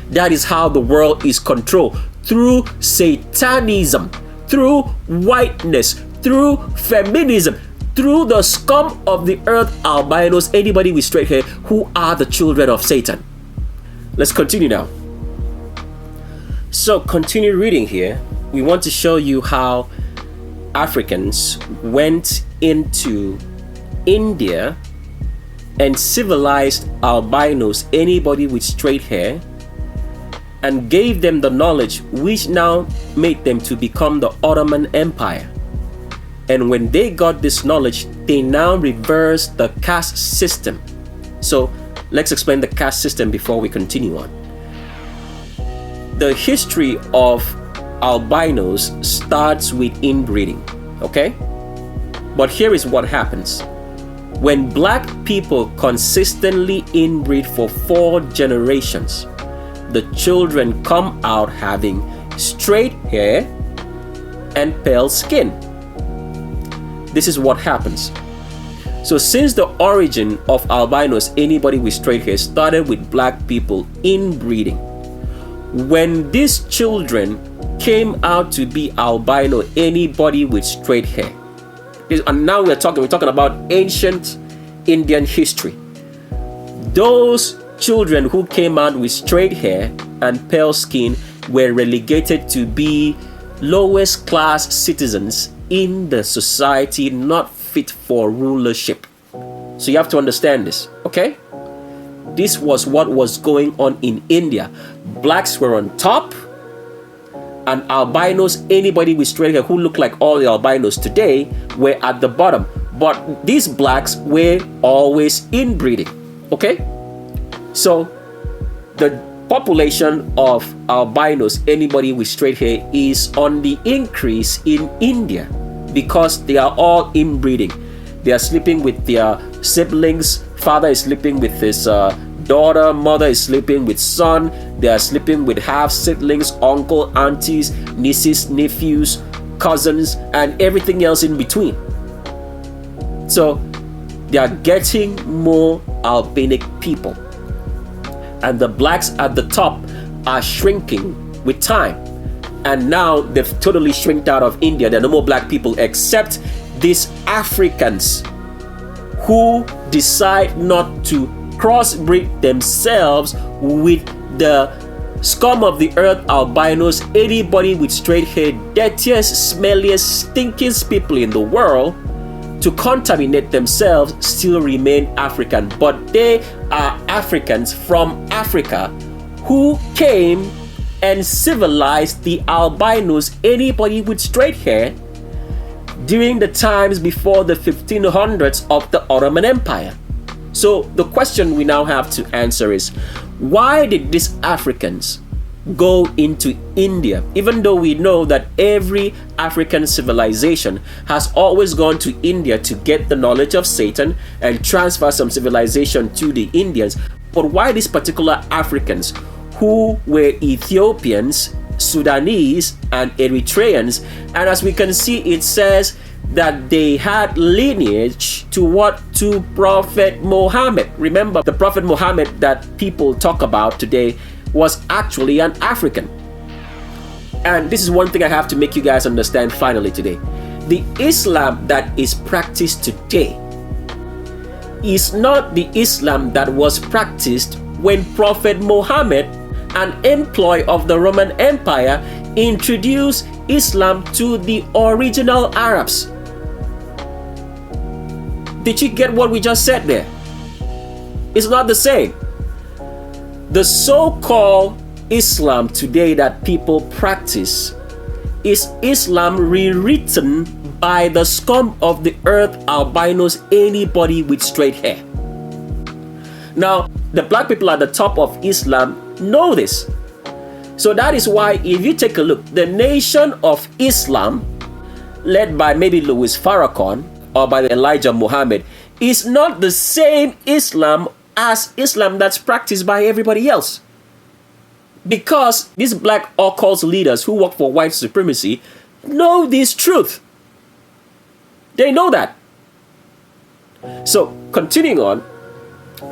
That is how the world is controlled, through Satanism, through whiteness, through feminism, through the scum of the earth, albinos, anybody with straight hair, who are the children of Satan. Let's continue now. So continue reading here. We want to show you how Africans went into India and civilized albinos, anybody with straight hair, and gave them the knowledge which now made them to become the Ottoman Empire. And when they got this knowledge, they now reversed the caste system. So let's explain the caste system before we continue on. The history of albinos starts with inbreeding, okay? But here is what happens. When black people consistently inbreed for 4 generations, the children come out having straight hair and pale skin. This is what happens. So since the origin of albinos, anybody with straight hair, started with black people inbreeding, when these children came out to be albino, anybody with straight hair, and now we're talking about ancient Indian history. Those children who came out with straight hair and pale skin were relegated to be lowest class citizens in the society, not fit for rulership. So you have to understand this, okay? This was what was going on in India. Blacks were on top, and albinos, anybody with straight hair who look like all the albinos today, were at the bottom. But these blacks were always inbreeding, okay? So the population of albinos, anybody with straight hair, is on the increase in India because they are all inbreeding. They are sleeping with their siblings. Father is sleeping with his daughter. Mother is sleeping with son. They are sleeping with half siblings, uncle, aunties, nieces, nephews, cousins, and everything else in between. So they are getting more albinic people. And the blacks at the top are shrinking with time. And now they've totally shrinked out of India. There are no more black people except these Africans who decide not to crossbreed themselves with the scum of the earth, albinos, anybody with straight hair, dirtiest, smelliest, stinkiest people in the world, to contaminate themselves, still remain African. But they are Africans from Africa who came and civilized the albinos, anybody with straight hair, during the times before the 1500s of the Ottoman Empire. So the question we now have to answer is, why did these Africans go into India? Even though we know that every African civilization has always gone to India to get the knowledge of Satan and transfer some civilization to the Indians. But why these particular Africans who were Ethiopians, Sudanese, and Eritreans? And as we can see, it says that they had lineage to what? To Prophet Muhammad. Remember, the Prophet Muhammad that people talk about today was actually an African. And this is one thing I have to make you guys understand finally today. The Islam that is practiced today is not the Islam that was practiced when Prophet Muhammad, an employee of the Roman Empire, introduced Islam to the original Arabs. Did you get what we just said there? It's not the same. The so-called Islam today that people practice is Islam rewritten by the scum of the earth, albinos, anybody with straight hair. Now, the black people at the top of Islam know this. So that is why, if you take a look, the Nation of Islam, led by maybe Louis Farrakhan or by Elijah Muhammad, is not the same Islam as Islam that's practiced by everybody else. Because these black occult leaders who work for white supremacy know this truth. They know that. So, continuing on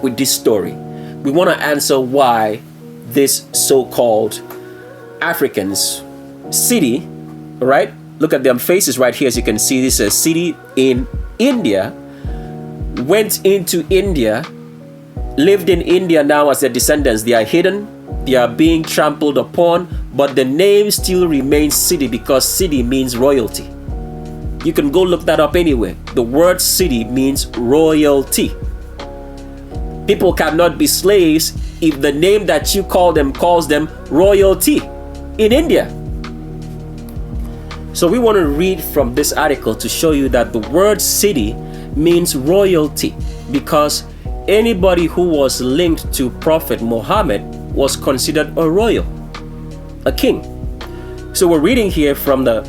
with this story, we want to answer why this so-called Africans, Siddi, right? Look at their faces right here. As you can see, this is Siddi in India, went into India, lived in India now as their descendants. They are hidden, they are being trampled upon, but the name still remains Siddi because Siddi means royalty. You can go look that up anywhere. The word Siddi means royalty. People cannot be slaves if the name that you call them calls them royalty in India. So we want to read from this article to show you that the word Siddi means royalty because anybody who was linked to Prophet Muhammad was considered a royal, a king. So we're reading here from the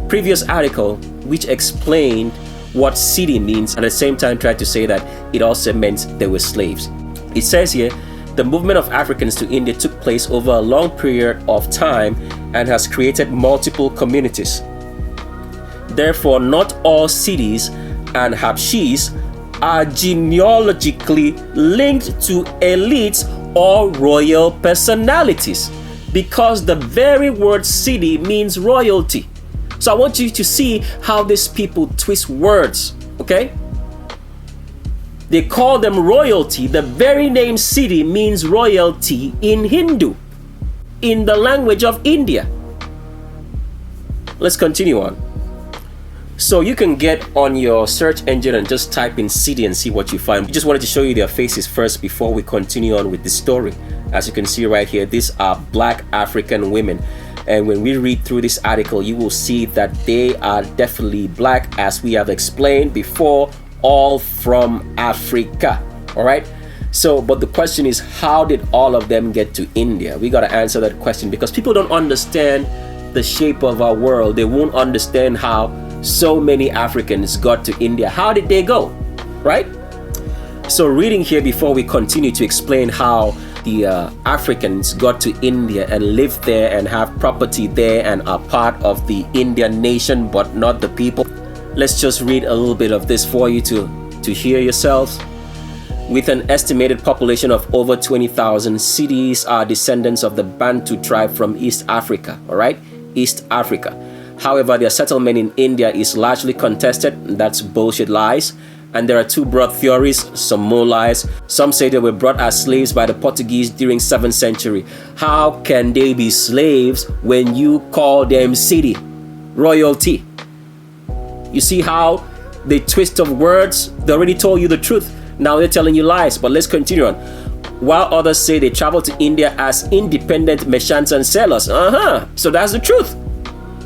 previous article which explained what Siddi means, and at the same time tried to say that it also meant they were slaves. It says here, the movement of Africans to India took place over a long period of time and has created multiple communities. Therefore, not all Siddis and Habshis are genealogically linked to elites or royal personalities, because the very word Siddi means royalty. So I want you to see how these people twist words, okay? They call them royalty. The very name Siddi means royalty in Hindu, in the language of India. let's continue on. So you can get on your search engine and just type in Siddi and see what you find. We just wanted to show you their faces first before we continue on with the story. As you can see right here, these are black African women. And when we read through this article, you will see that they are definitely black, as we have explained before, all from Africa. All right. So, but the question is, how did all of them get to India? We got to answer that question, because people don't understand the shape of our world. They won't understand how so many Africans got to India. How did they go? Right? So reading here before we continue to explain how the Africans got to India and lived there and have property there and are part of the Indian nation but not the people. Let's just read a little bit of this for you to hear yourselves. With an estimated population of over 20,000, Siddis are descendants of the Bantu tribe from East Africa, all right? East Africa. However, their settlement in India is largely contested. That's bullshit lies. And there are two broad theories, some more lies. Some say they were brought as slaves by the Portuguese during 7th century. How can they be slaves when you call them Siddi, royalty? You see how they twist of words? They already told you the truth. Now they're telling you lies. But let's continue on. While others say they traveled to India as independent merchants and sellers. So that's the truth.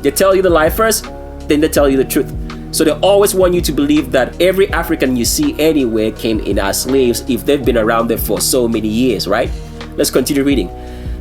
They tell you the lie first, then they tell you the truth. So they always want you to believe that every African you see anywhere came in as slaves if they've been around there for so many years, right? Let's continue reading.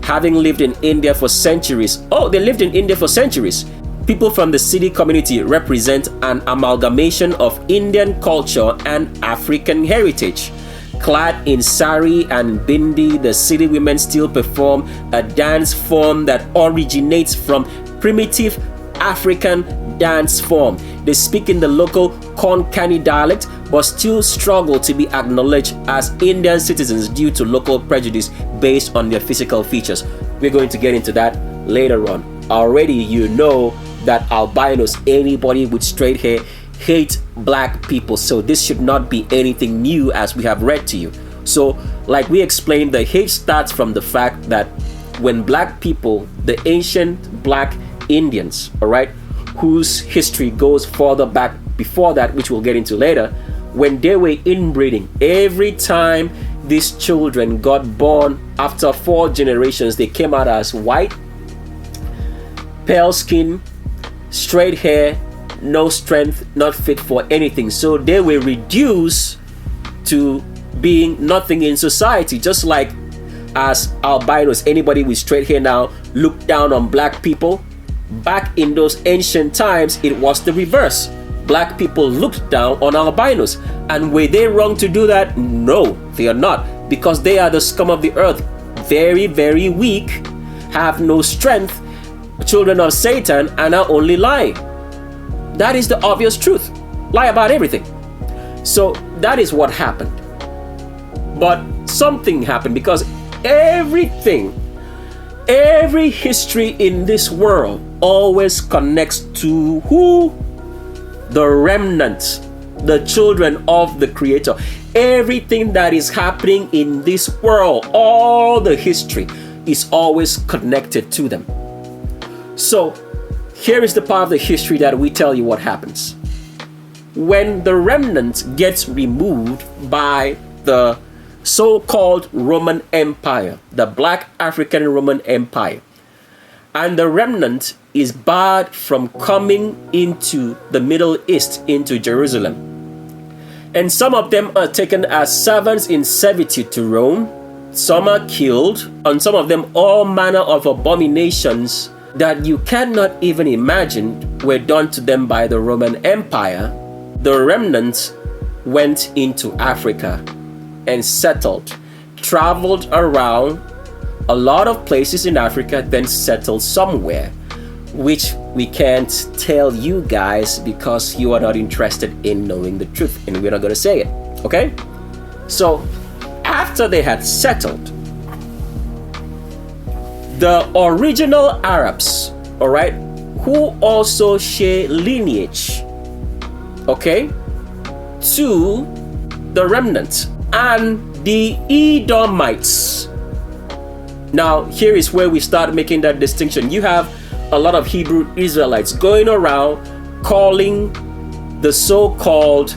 Having lived in India for centuries. Oh, they lived in India for centuries. People from the Siddi community represent an amalgamation of Indian culture and African heritage. Clad in sari and bindi, the Siddi women still perform a dance form that originates from primitive African dance form. They speak in the local Konkani dialect but still struggle to be acknowledged as Indian citizens due to local prejudice based on their physical features. We're going to get into that later on. Already you know that albinos, anybody with straight hair, hate black people, so this should not be anything new as we have read to you. So like we explained, the hate starts from the fact that when black people, the ancient black Indians, all right, whose history goes further back before that, which we'll get into later, when they were inbreeding, every time these children got born, after 4 generations, they came out as white, pale skin, straight hair, no strength, not fit for anything. So they were reduced to being nothing in society, just like as albinos, anybody with straight hair now look down on black people. Back in those ancient times, it was the reverse. Black people looked down on albinos. And were they wrong to do that? No, they are not, because they are the scum of the earth. Very, very weak, have no strength, children of Satan, and are only lying. That is the obvious truth. Lie about everything. So that is what happened. But something happened, because everything, every history in this world always connects to who? The remnant, the children of the Creator. Everything that is happening in this world, all the history is always connected to them. So here is the part of the history that we tell you what happens. When the remnant gets removed by the so-called Roman Empire, the Black African Roman Empire, and the remnant is barred from coming into the Middle East, into Jerusalem. And some of them are taken as servants in servitude to Rome. Some are killed, and some of them all manner of abominations that you cannot even imagine were done to them by the Roman Empire. The remnants went into Africa and settled, traveled around a lot of places in Africa, then settled somewhere, which we can't tell you guys because you are not interested in knowing the truth, and we're not going to say it, okay? So after they had settled, the original Arabs, all right, who also share lineage, okay, to the remnant, and the Edomites. Now, here is where we start making that distinction. You have a lot of Hebrew Israelites going around calling the so-called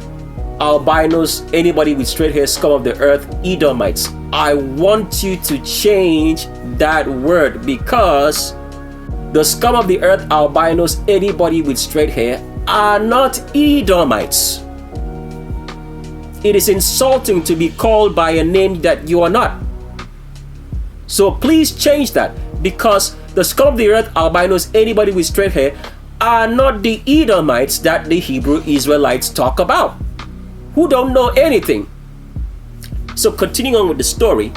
albinos, anybody with straight hair, scum of the earth, Edomites. I want you to change that word, because the scum of the earth, albinos, anybody with straight hair are not Edomites. It is insulting to be called by a name that you are not. So please change that, because the scum of the earth, albinos, anybody with straight hair are not the Edomites that the Hebrew Israelites talk about, who don't know anything. So continuing on with the story,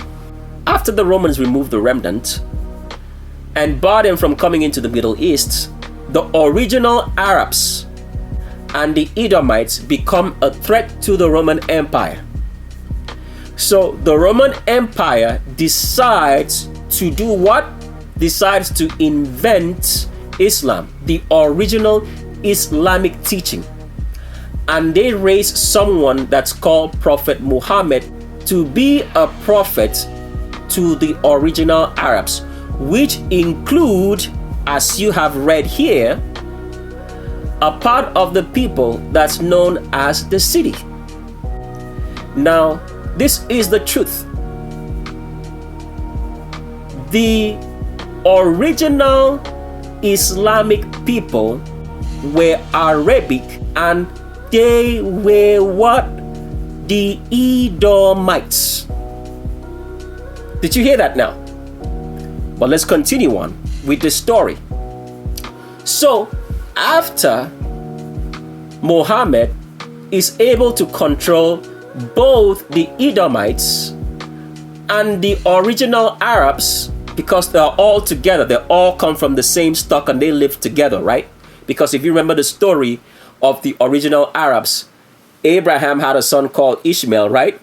after the Romans removed the remnant and barred them from coming into the Middle East, the original Arabs and the Edomites become a threat to the Roman Empire. So the Roman Empire decides to do what? Decides to invent Islam, the original Islamic teaching. And they raise someone that's called Prophet Muhammad to be a prophet to the original Arabs, which include, as you have read here, a part of the people that's known as the Siddi. Now, this is the truth. The original Islamic people were Arabic, and they were what? The Edomites. Did you hear that now? But let's continue on with the story. So, after Muhammad is able to control both the Edomites and the original Arabs, because they are all together, they all come from the same stock and they live together, right? Because if you remember the story of the original Arabs, Abraham had a son called Ishmael, right?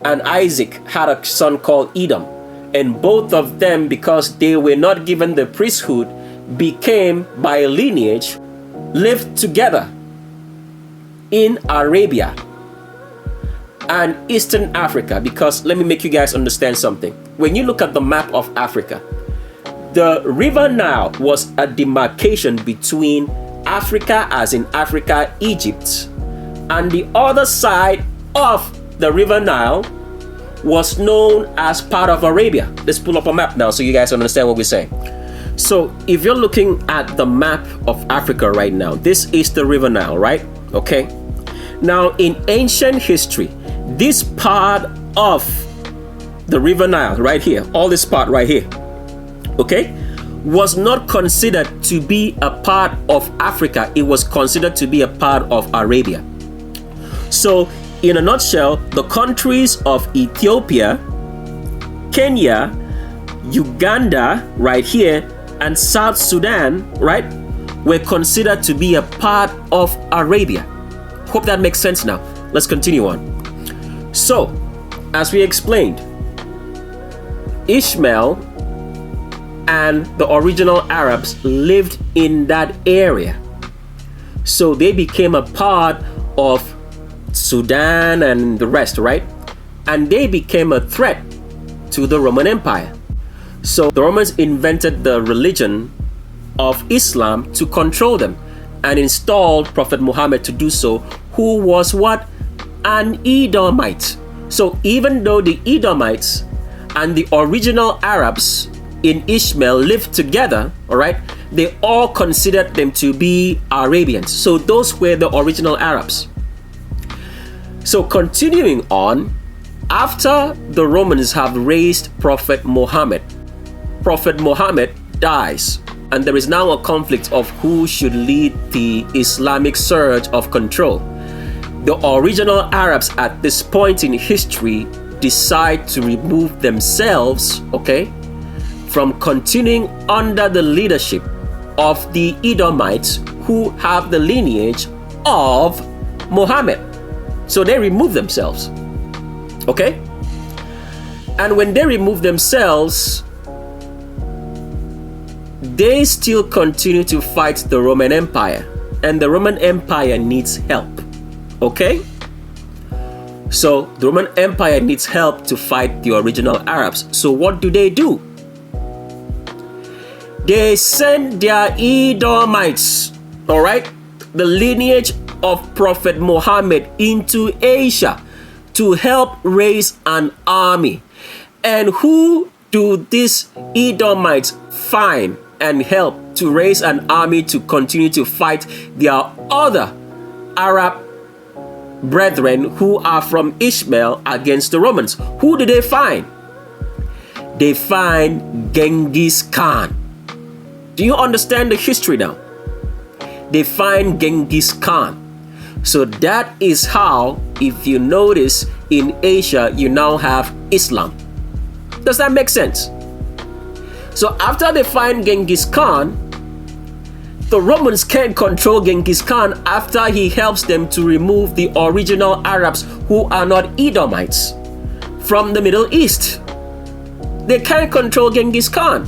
And Isaac had a son called Edom. And both of them, because they were not given the priesthood, became, by lineage, lived together in Arabia and Eastern Africa. Because let me make you guys understand something. When you look at the map of Africa, the river Nile was a demarcation between Africa, as in Africa, Egypt, and the other side of the river Nile was known as part of Arabia. Let's pull up a map now so you guys understand what we're saying. So if you're looking at the map of Africa right now, this is the river Nile, right? Okay. Now in ancient history, this part of the river Nile right here, all this part right here, okay, was not considered to be a part of Africa. It was considered to be a part of Arabia. So in a nutshell, the countries of Ethiopia, Kenya, Uganda right here, and South Sudan, right, were considered to be a part of Arabia. Hope that makes sense now. Let's continue on. So, as we explained, Ishmael and the original Arabs lived in that area. So they became a part of Sudan and the rest, right? And they became a threat to the Roman Empire. So the Romans invented the religion of Islam to control them and installed Prophet Muhammad to do so, who was what? An Edomite. So even though the Edomites and the original Arabs in Ishmael lived together, all right, they all considered them to be Arabians. So those were the original Arabs. So continuing on, after the Romans have raised Prophet Muhammad dies, and there is now a conflict of who should lead the Islamic surge of control. The original Arabs at this point in history decide to remove themselves, okay, from continuing under the leadership of the Edomites, who have the lineage of Muhammad. So they remove themselves, okay? And when they remove themselves, they still continue to fight the Roman Empire, and the Roman Empire needs help, okay? So the Roman Empire needs help to fight the original Arabs. So what do? they sent their Edomites, all right, the lineage of Prophet Muhammad, into Asia to help raise an army. And who do these Edomites find and help to raise an army to continue to fight their other Arab brethren who are from Ishmael against the Romans? Who do they find? They find Genghis Khan. Do you understand the history now? They find Genghis Khan. So that is how, if you notice, in Asia you now have Islam. Does that make sense? So after they find Genghis Khan, the Romans can't control Genghis Khan after he helps them to remove the original Arabs who are not Edomites from the Middle East. They can't control Genghis Khan.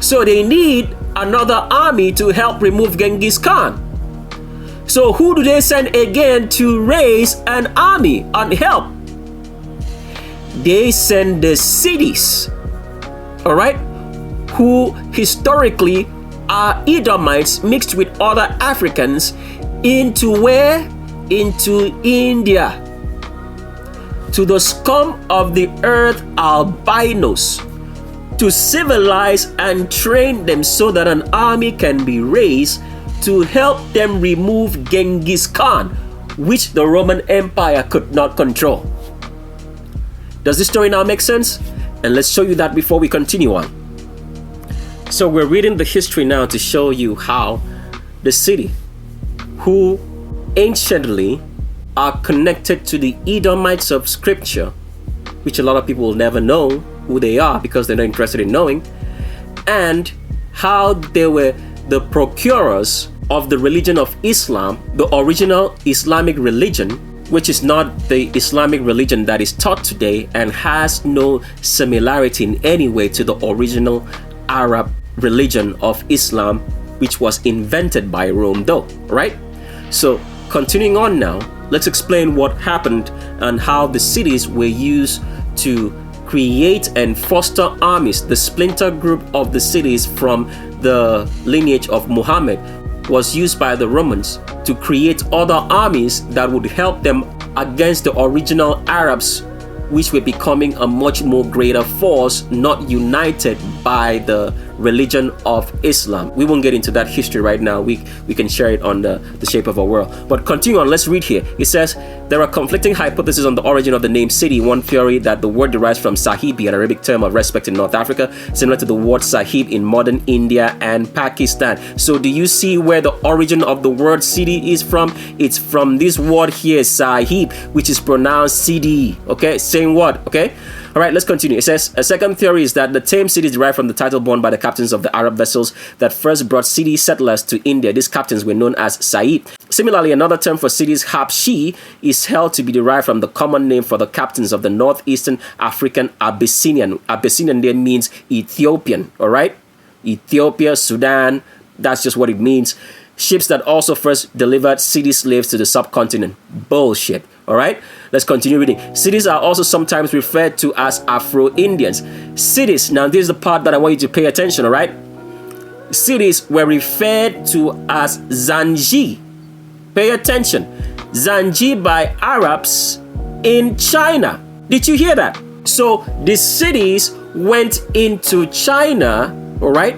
So they need another army to help remove Genghis Khan. So who do they send again to raise an army and help? They send the Siddis, all right, who historically are Edomites mixed with other Africans, into where? Into India. To the scum of the earth albinos, to civilize and train them so that an army can be raised to help them remove Genghis Khan, which the Roman Empire could not control. Does this story now make sense? And let's show you that before we continue on. So we're reading the history now to show you how the Siddi, who anciently are connected to the Edomites of scripture, which a lot of people will never know who they are because they're not interested in knowing, and how they were the procurers of the religion of Islam, the original Islamic religion, which is not the Islamic religion that is taught today and has no similarity in any way to the original Arab religion of Islam, which was invented by Rome though, right? So continuing on now, let's explain what happened and how the cities were used to create and foster armies. The splinter group of the cities from the lineage of Muhammad was used by the Romans to create other armies that would help them against the original Arabs, which were becoming a much more greater force, not united by the religion of Islam. We won't get into that history right now. We can share it on the shape of our world. But continue on, let's read here. It says, there are conflicting hypotheses on the origin of the name Siddi. One theory that the word derives from Sahibi, an Arabic term of respect in North Africa, similar to the word Sahib in modern India and Pakistan. So do you see where the origin of the word Siddi is from? It's from this word here, Sahib, which is pronounced Siddi. Okay, same word. Okay. All right, let's continue. It says, a second theory is that the term Siddi is derived from the title borne by the captains of the Arab vessels that first brought Siddi settlers to India. These captains were known as Sa'id. Similarly, another term for Siddi's Habshi is held to be derived from the common name for the captains of the northeastern African Abyssinian. Abyssinian there means Ethiopian, all right? Ethiopia, Sudan, that's just what it means. Ships that also first delivered Siddi slaves to the subcontinent. Bullshit. All right, let's continue reading. Cities are also sometimes referred to as Afro-Indians. Cities, now this is the part that I want you to pay attention, all right? Cities were referred to as Zanji. Pay attention. Zanji by Arabs in China. Did you hear that? So the cities went into China, all right,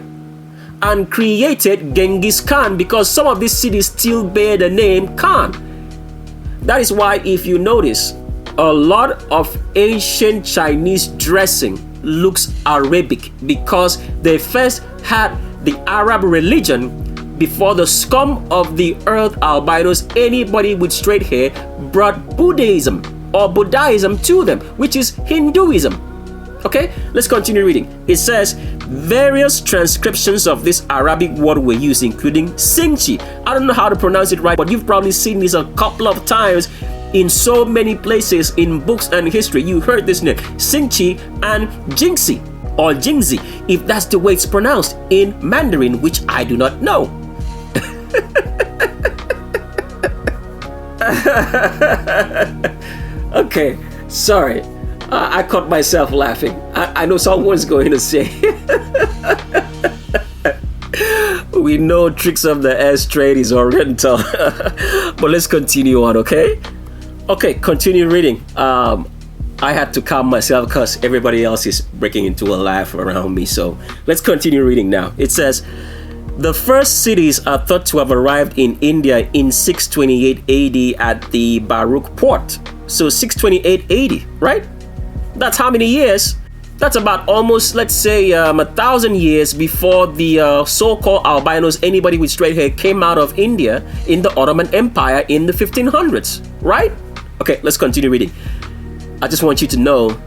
and created Genghis Khan because some of these cities still bear the name Khan. That is why, if you notice, a lot of ancient Chinese dressing looks Arabic because they first had the Arab religion before the scum of the earth albinos, anybody with straight hair, brought Buddhism or Buddhism to them, which is Hinduism. Okay, let's continue reading. It says, various transcriptions of this Arabic word were used, including Sinchi. I don't know how to pronounce it right, but you've probably seen this a couple of times in so many places in books and history. You heard this name, Sinchi and Jingxi or Jingzi, if that's the way it's pronounced in Mandarin, which I do not know. Okay, sorry. I caught myself laughing. I know someone's going to say we know tricks of the air trade is oriental. But let's continue on, okay? Okay, continue reading. I had to calm myself because everybody else is breaking into a laugh around me. So let's continue reading now. It says, the first cities are thought to have arrived in India in 628 AD at the Baruch port. So 628 AD, right? That's how many years? That's about almost, let's say, 1,000 years before the so-called albinos, anybody with straight hair, came out of India in the Ottoman Empire in the 1500s, right? Okay, let's continue reading. I just want you to know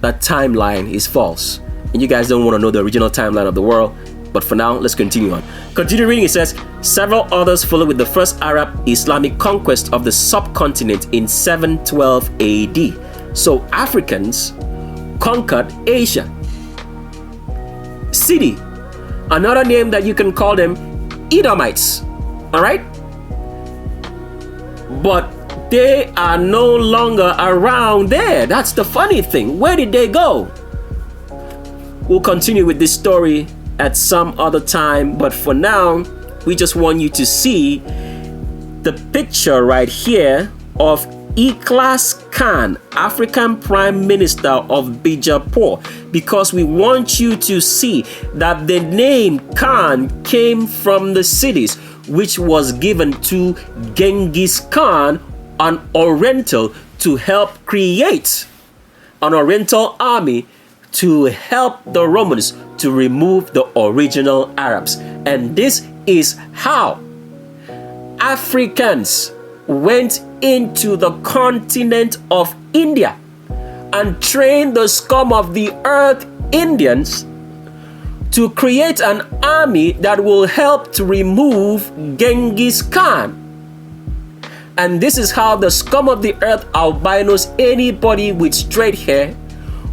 that timeline is false. And you guys don't want to know the original timeline of the world. But for now, let's continue on. Continue reading. It says, several others followed with the first Arab Islamic conquest of the subcontinent in 712 AD. So Africans conquered Asia. Siddi, another name that you can call them, Edomites. All right? But they are no longer around there. That's the funny thing. Where did they go? We'll continue with this story at some other time, but for now, we just want you to see the picture right here of Genghis Khan, African Prime Minister of Bijapur, because we want you to see that the name Khan came from the cities which was given to Genghis Khan, an Oriental, to help create an Oriental army to help the Romans to remove the original Arabs. And this is how Africans went into the continent of India and trained the scum of the earth Indians to create an army that will help to remove Genghis Khan. And this is how the scum of the earth albinos, anybody with straight hair,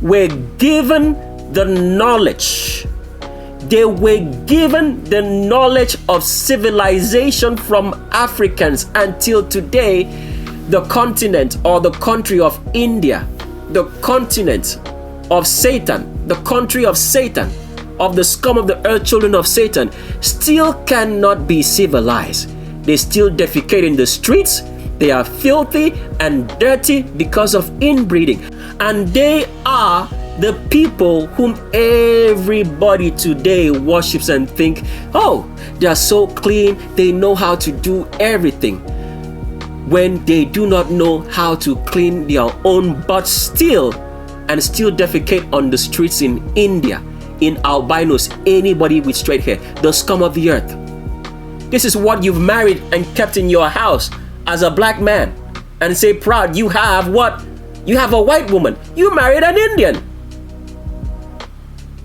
were given the knowledge. They were given the knowledge of civilization from Africans until today. The continent or the country of India, the continent of Satan, the country of Satan, of the scum of the earth, children of Satan, still cannot be civilized. They still defecate in the streets. They are filthy and dirty because of inbreeding. And they are the people whom everybody today worships and think, oh, they are so clean, they know how to do everything, when they do not know how to clean their own butts still, and still defecate on the streets in India, in albinos, anybody with straight hair, the scum of the earth. This is what you've married and kept in your house as a black man, and say proud you have what? You have a white woman. You married an Indian.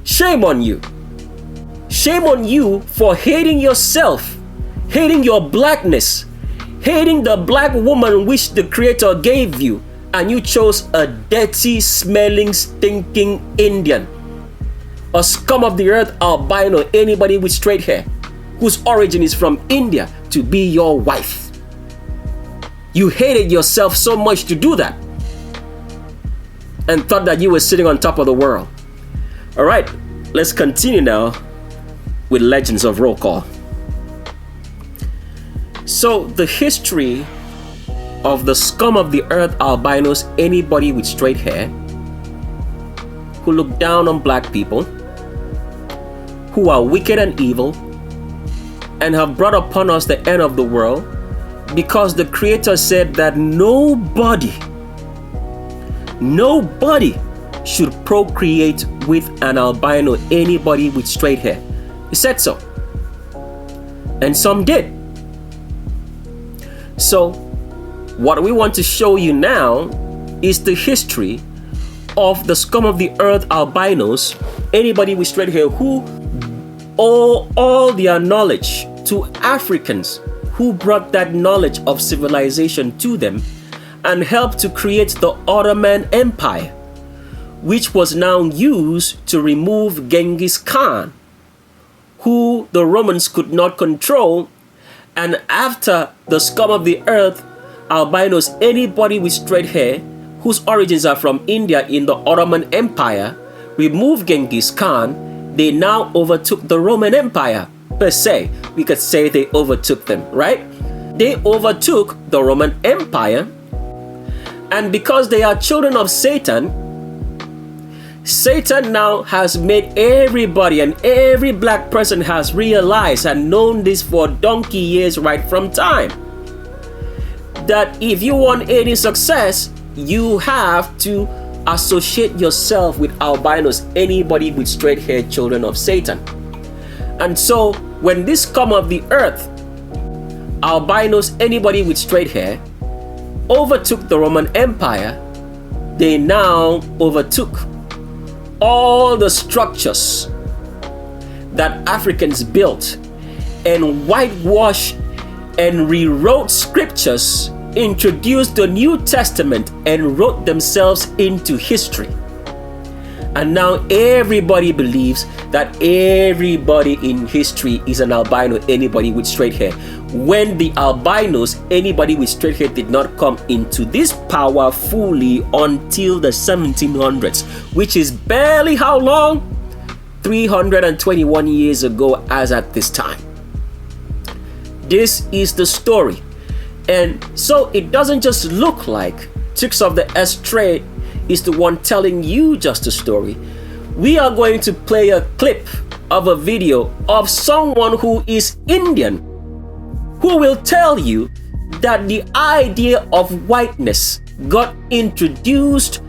Shame on you. Shame on you for hating yourself, hating your blackness, hating the black woman which the Creator gave you, and you chose a dirty, smelling, stinking Indian. A scum of the earth albino, anybody with straight hair, whose origin is from India, to be your wife. You hated yourself so much to do that, and thought that you were sitting on top of the world. All right, let's continue now with Legends of Roll Call. So the history of the scum of the earth albinos, anybody with straight hair, who look down on black people, who are wicked and evil, and have brought upon us the end of the world, because the Creator said that nobody should procreate with an albino, anybody with straight hair. He said so. And some did. So, what we want to show you now is the history of the scum of the earth albinos, anybody with straight hair, who owe all their knowledge to Africans who brought that knowledge of civilization to them and helped to create the Ottoman Empire, which was now used to remove Genghis Khan, who the Romans could not control. And after the scum of the earth albinos, anybody with straight hair, whose origins are from India in the Ottoman Empire, removed Genghis Khan, they now overtook the Roman Empire per se. we could say they overtook them, right? They overtook the Roman Empire, and because they are children of Satan, Satan now has made everybody, and every black person has realized and known this for donkey years right from time, that if you want any success, you have to associate yourself with albinos, anybody with straight-haired children of Satan. And so when this come of the earth, albinos, anybody with straight hair, overtook the Roman Empire. They now overtook all the structures that Africans built and whitewashed and rewrote scriptures, introduced the New Testament and wrote themselves into history. And now everybody believes that everybody in history is an albino, anybody with straight hair. When the albinos, anybody with straight hair, did not come into this power fully until the 1700s, which is barely how long? 321 years ago as at this time. This is the story. And so it doesn't just look like Chicks of the Estrait is the one telling you just a story. We are going to play a clip of a video of someone who is Indian, who will tell you that the idea of whiteness got introduced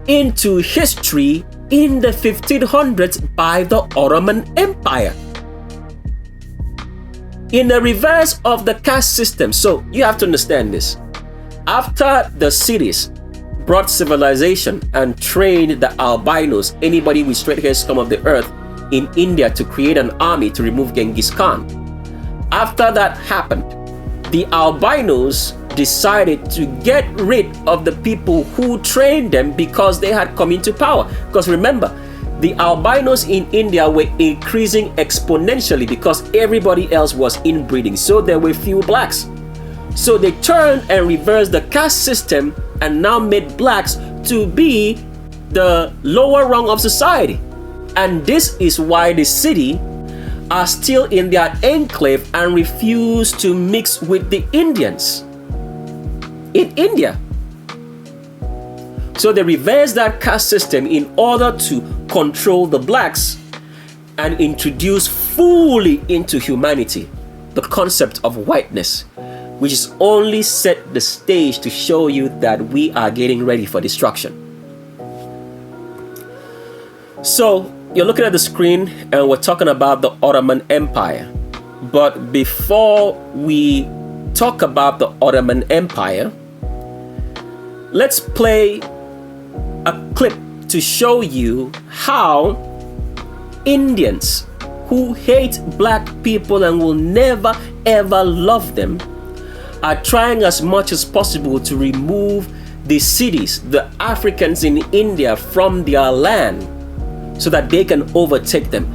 into history in the 1500s by the Ottoman Empire. In the reverse of the caste system. So you have to understand this. After the Siddis brought civilization and trained the albinos, anybody with straight hair scum of the earth, in India to create an army to remove Genghis Khan. After that happened, the albinos decided to get rid of the people who trained them because they had come into power. Because remember, the albinos in India were increasing exponentially because everybody else was inbreeding, so there were few blacks. So they turned and reversed the caste system and now made blacks to be the lower rung of society. And this is why the Siddi are still in their enclave and refuse to mix with the Indians in India. So they reversed that caste system in order to control the blacks and introduce fully into humanity the concept of whiteness, which is only set the stage to show you that we are getting ready for destruction. So you're looking at the screen and we're talking about the Ottoman Empire. But before we talk about the Ottoman Empire, let's play a clip to show you how Indians who hate black people and will never ever love them are trying as much as possible to remove the cities, the Africans in India, from their land so that they can overtake them,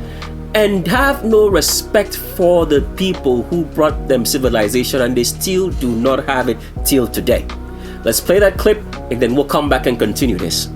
and have no respect for the people who brought them civilization, and they still do not have it till today. Let's play that clip and then we'll come back and continue this.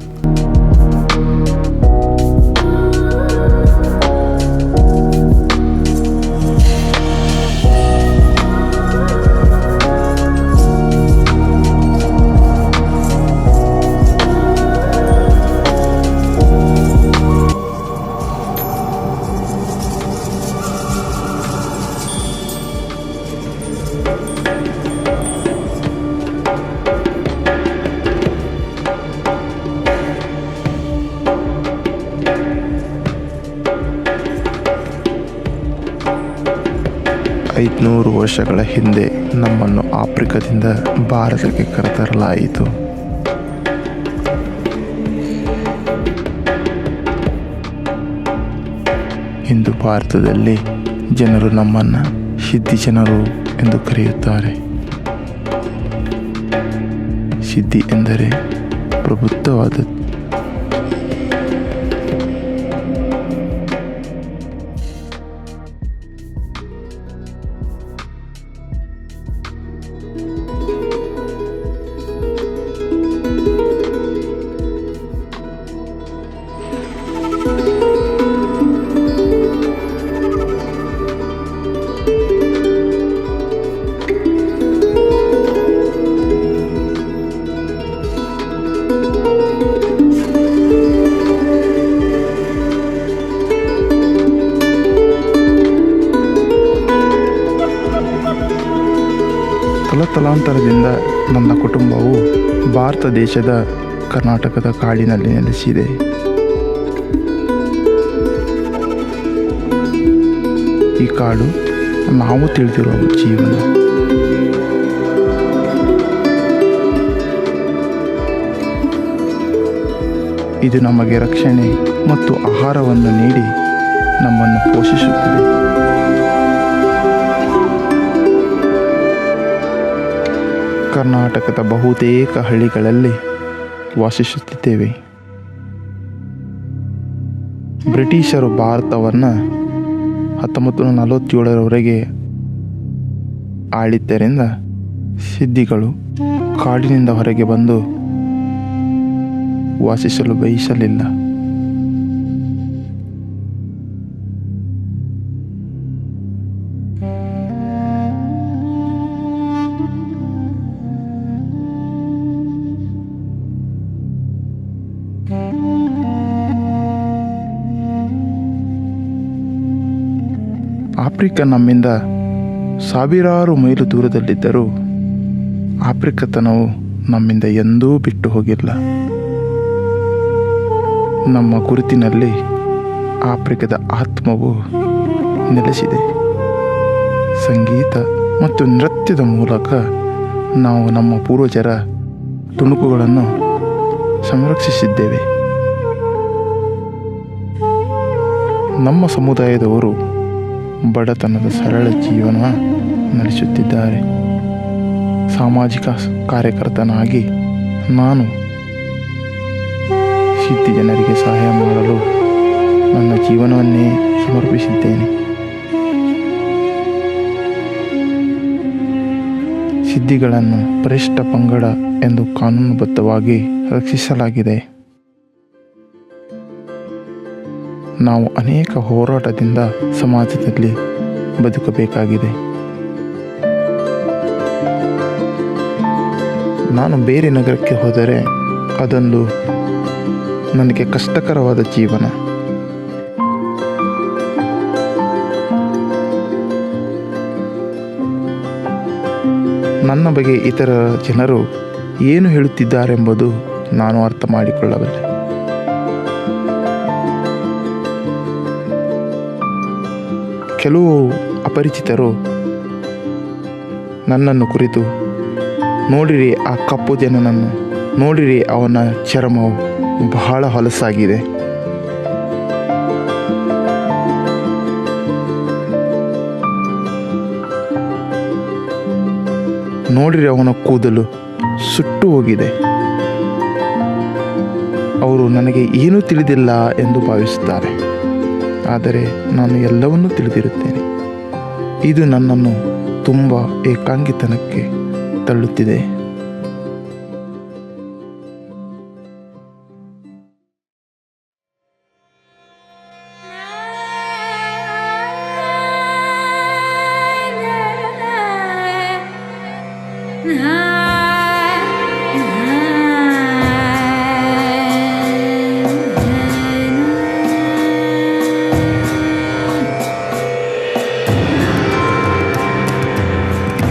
ಐದುನೂರು ವರ್ಷಗಳ ಹಿಂದೆ ನಮ್ಮನ್ನು ಆಫ್ರಿಕಾದಿಂದ ಭಾರತಕ್ಕೆ ಕರೆತರಲಾಯಿತು. ಇಂದು ಭಾರತದಲ್ಲಿ ಜನರು ನಮ್ಮನ್ನು ಸಿದ್ದಿ ಜನರು ಎಂದು ಕರೆಯುತ್ತಾರೆ. ಸಿದ್ದಿ ಎಂದರೆ ಪ್ರಬುದ್ಧವಾದದ್ದು. ತಲತಲಾಂತರದಿಂದ ನನ್ನ ಕುಟುಂಬವು ಭಾರತ ದೇಶದ ಕರ್ನಾಟಕದ ಕಾಡಿನಲ್ಲಿ ನೆಲೆಸಿದೆ. ಈ ಕಾಡು ನಾವು ತಿಳಿದಿರುವ ಜೀವನ. ಇದು ನಮಗೆ ರಕ್ಷಣೆ ಮತ್ತು ಆಹಾರವನ್ನು ನೀಡಿ ನಮ್ಮನ್ನು ಪೋಷಿಸುತ್ತದೆ. ಕರ್ನಾಟಕದ ಬಹುತೇಕ ಹಳ್ಳಿಗಳಲ್ಲಿ ವಾಸಿಸುತ್ತಿದ್ದೇವೆ. ಬ್ರಿಟಿಷರು ಭಾರತವನ್ನು 1947ರವರೆಗೆ ಆಳಿದ್ದರಿಂದ ಸಿದ್ದಿಗಳು ಕಾಡಿನಿಂದ ಹೊರಗೆ ಬಂದು ವಾಸಿಸಲು ಬಯಸಲಿಲ್ಲ. ಆಫ್ರಿಕಾ ನಮ್ಮಿಂದ ಸಾವಿರಾರು ಮೈಲು ದೂರದಲ್ಲಿದ್ದರೂ ಆಫ್ರಿಕತನವು ನಮ್ಮಿಂದ ಎಂದೂ ಬಿಟ್ಟು ಹೋಗಿಲ್ಲ. ನಮ್ಮ ಗುರುತಿನಲ್ಲಿ ಆಫ್ರಿಕದ ಆತ್ಮವು ನೆಲೆಸಿದೆ. ಸಂಗೀತ ಮತ್ತು ನೃತ್ಯದ ಮೂಲಕ ನಾವು ನಮ್ಮ ಪೂರ್ವಜರ ತುಣುಕುಗಳನ್ನು ಸಂರಕ್ಷಿಸಿದ್ದೇವೆ. ನಮ್ಮ ಸಮುದಾಯದವರು ಬಡತನದ ಸರಳ ಜೀವನ ನಡೆಸುತ್ತಿದ್ದಾರೆ. ಸಾಮಾಜಿಕ ಕಾರ್ಯಕರ್ತನಾಗಿ ನಾನು ಸಿದ್ದಿ ಜನರಿಗೆ ಸಹಾಯ ಮಾಡಲು ನನ್ನ ಜೀವನವನ್ನೇ ಸಮರ್ಪಿಸಿದ್ದೇನೆ. ಸಿದ್ದಿಗಳನ್ನು ಪರಿಶಿಷ್ಟ ಪಂಗಡ ಎಂದು ಕಾನೂನುಬದ್ಧವಾಗಿ ರಕ್ಷಿಸಲಾಗಿದೆ. ನಾವು ಅನೇಕ ಹೋರಾಟದಿಂದ ಸಮಾಜದಲ್ಲಿ ಬದುಕಬೇಕಾಗಿದೆ. ನಾನು ಬೇರೆ ನಗರಕ್ಕೆ ಹೋದರೆ ಅದೊಂದು ನನಗೆ ಕಷ್ಟಕರವಾದ ಜೀವನ. ನನ್ನ ಬಗ್ಗೆ ಇತರ ಜನರು ಏನು ಹೇಳುತ್ತಿದ್ದಾರೆಂಬುದು ನಾನು ಅರ್ಥ ಮಾಡಿಕೊಳ್ಳಬಲ್ಲೆ. ಕೆಲವು ಅಪರಿಚಿತರು ನನ್ನನ್ನು ಕುರಿತು, ನೋಡಿರಿ ಆ ಕಪ್ಪು ಜನನನ್ನು, ನೋಡಿರಿ ಅವನ ಚರ್ಮವು ಬಹಳ ಹೊಲಸಾಗಿದೆ, ನೋಡಿರಿ ಅವನ ಕೂದಲು ಸುಟ್ಟು ಹೋಗಿದೆ. ಅವರು ನನಗೆ ಏನೂ ತಿಳಿದಿಲ್ಲ ಎಂದು ಭಾವಿಸುತ್ತಾರೆ. ಆದರೆ ನಾನು ಎಲ್ಲವನ್ನೂ ತಿಳಿದಿರುತ್ತೇನೆ. ಇದು ನನ್ನನ್ನು ತುಂಬ ಏಕಾಂಗಿತನಕ್ಕೆ ತಳ್ಳುತ್ತಿದೆ.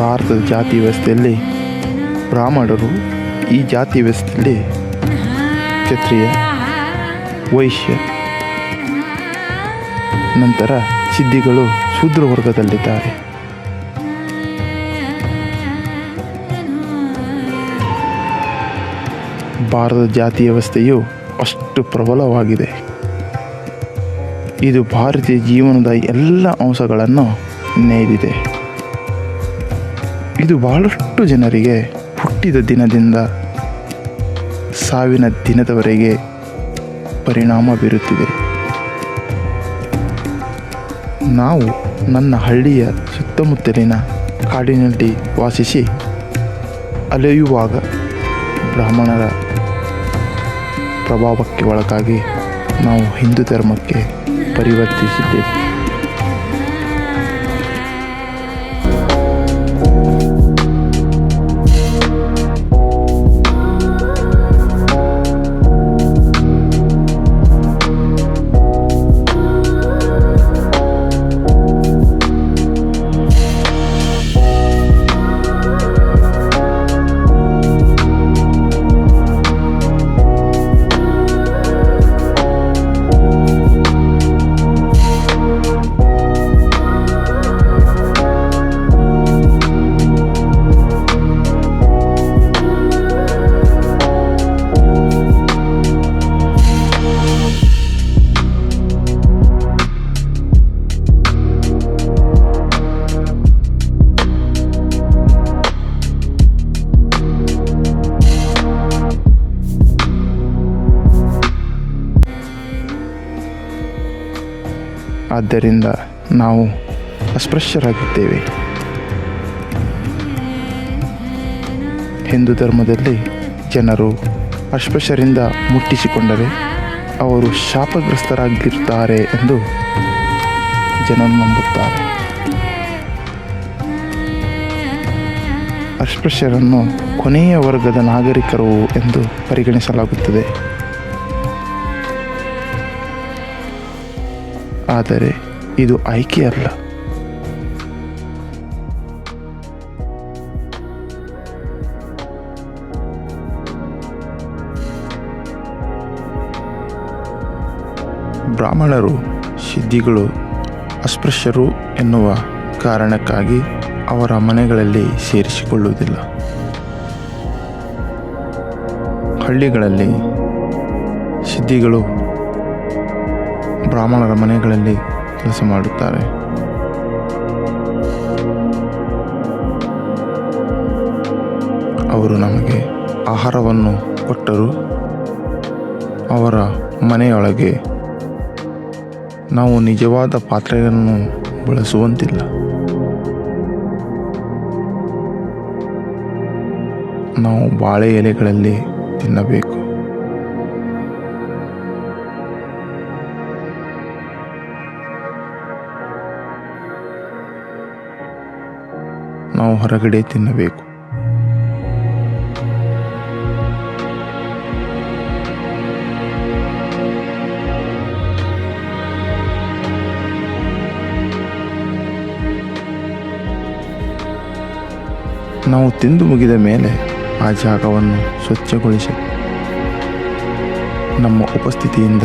ಭಾರತದ ಜಾತಿ ವ್ಯವಸ್ಥೆಯಲ್ಲಿ ಬ್ರಾಹ್ಮಣರು, ಈ ಜಾತಿ ವ್ಯವಸ್ಥೆಯಲ್ಲಿ ಕ್ಷತ್ರಿಯ, ವೈಶ್ಯ, ನಂತರ ಸಿದ್ದಿಗಳು ಶೂದ್ರ ವರ್ಗದಲ್ಲಿದ್ದಾರೆ. ಭಾರತದ ಜಾತಿ ವ್ಯವಸ್ಥೆಯು ಅಷ್ಟು ಪ್ರಬಲವಾಗಿದೆ. ಇದು ಭಾರತೀಯ ಜೀವನದ ಎಲ್ಲ ಅಂಶಗಳನ್ನು ನೇಯ್ದಿದೆ. ಇದು ಬಹಳಷ್ಟು ಜನರಿಗೆ ಹುಟ್ಟಿದ ದಿನದಿಂದ ಸಾವಿನ ದಿನದವರೆಗೆ ಪರಿಣಾಮ ಬೀರುತ್ತಿದೆ. ನಾವು ನನ್ನ ಹಳ್ಳಿಯ ಸುತ್ತಮುತ್ತಲಿನ ಕಾಡಿನಲ್ಲಿ ವಾಸಿಸಿ ಅಲೆಯುವಾಗ ಬ್ರಾಹ್ಮಣರ ಪ್ರಭಾವಕ್ಕೆ ಒಳಗಾಗಿ ನಾವು ಹಿಂದೂ ಧರ್ಮಕ್ಕೆ ಪರಿವರ್ತಿಸಿದ್ದೇವೆ. ಆದ್ದರಿಂದ ನಾವು ಅಸ್ಪೃಶ್ಯರಾಗಿದ್ದೇವೆ. ಹಿಂದೂ ಧರ್ಮದಲ್ಲಿ ಜನರು ಅಸ್ಪೃಶ್ಯರಿಂದ ಮುಟ್ಟಿಸಿಕೊಂಡರೆ ಅವರು ಶಾಪಗ್ರಸ್ತರಾಗಿರ್ತಾರೆ ಎಂದು ಜನರು ನಂಬುತ್ತಾರೆ. ಅಸ್ಪೃಶ್ಯರನ್ನು ಕೊನೆಯ ವರ್ಗದ ನಾಗರಿಕರು ಎಂದು ಪರಿಗಣಿಸಲಾಗುತ್ತದೆ. ಆದರೆ ಇದು ಆಯ್ಕೆ ಅಲ್ಲ. ಬ್ರಾಹ್ಮಣರು, ಸಿದ್ಧಿಗಳು ಅಸ್ಪೃಶ್ಯರು ಎನ್ನುವ ಕಾರಣಕ್ಕಾಗಿ ಅವರ ಮನೆಗಳಲ್ಲಿ ಸೇರಿಸಿಕೊಳ್ಳುವುದಿಲ್ಲ. ಹಳ್ಳಿಗಳಲ್ಲಿ ಸಿದ್ಧಿಗಳು ಬ್ರಾಹ್ಮಣರ ಮನೆಗಳಲ್ಲಿ ಕೆಲಸ ಮಾಡುತ್ತಾರೆ. ಅವರು ನಮಗೆ ಆಹಾರವನ್ನು ಕೊಟ್ಟರೂ ಅವರ ಮನೆಯೊಳಗೆ ನಾವು ನಿಜವಾದ ಪಾತ್ರೆಯನ್ನು ಬಳಸುವಂತಿಲ್ಲ. ನಾವು ಬಾಳೆ ಎಲೆಗಳಲ್ಲಿ ತಿನ್ನಬೇಕು. ನಾವು ಹೊರಗಡೆ ತಿನ್ನಬೇಕು. ನಾವು ತಿಂದು ಮುಗಿದ ಮೇಲೆ ಆ ಜಾಗವನ್ನು ಸ್ವಚ್ಛಗೊಳಿಸಿ ನಮ್ಮ ಉಪಸ್ಥಿತಿಯಿಂದ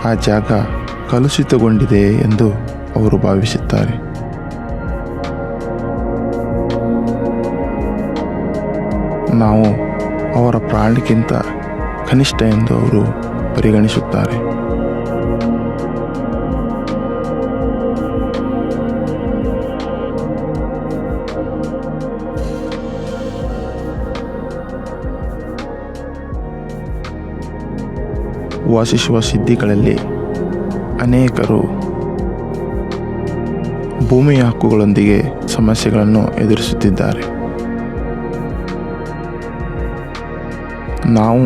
ಆ ಜಾಗ ಕಲುಷಿತಗೊಂಡಿದೆ ಎಂದು ಅವರು ಭಾವಿಸುತ್ತಾರೆ. ನಾವು ಅವರ ಪ್ರಾಣಿಗಿಂತ ಕನಿಷ್ಠ ಎಂದು ಅವರು ಪರಿಗಣಿಸುತ್ತಾರೆ. ವಾಸಿಸುವ ಸಿದ್ಧಿಗಳಲ್ಲಿ ಅನೇಕರು ಭೂಮಿಯ ಹಕ್ಕುಗಳೊಂದಿಗೆ ಸಮಸ್ಯೆಗಳನ್ನು ಎದುರಿಸುತ್ತಿದ್ದಾರೆ. ನಾವು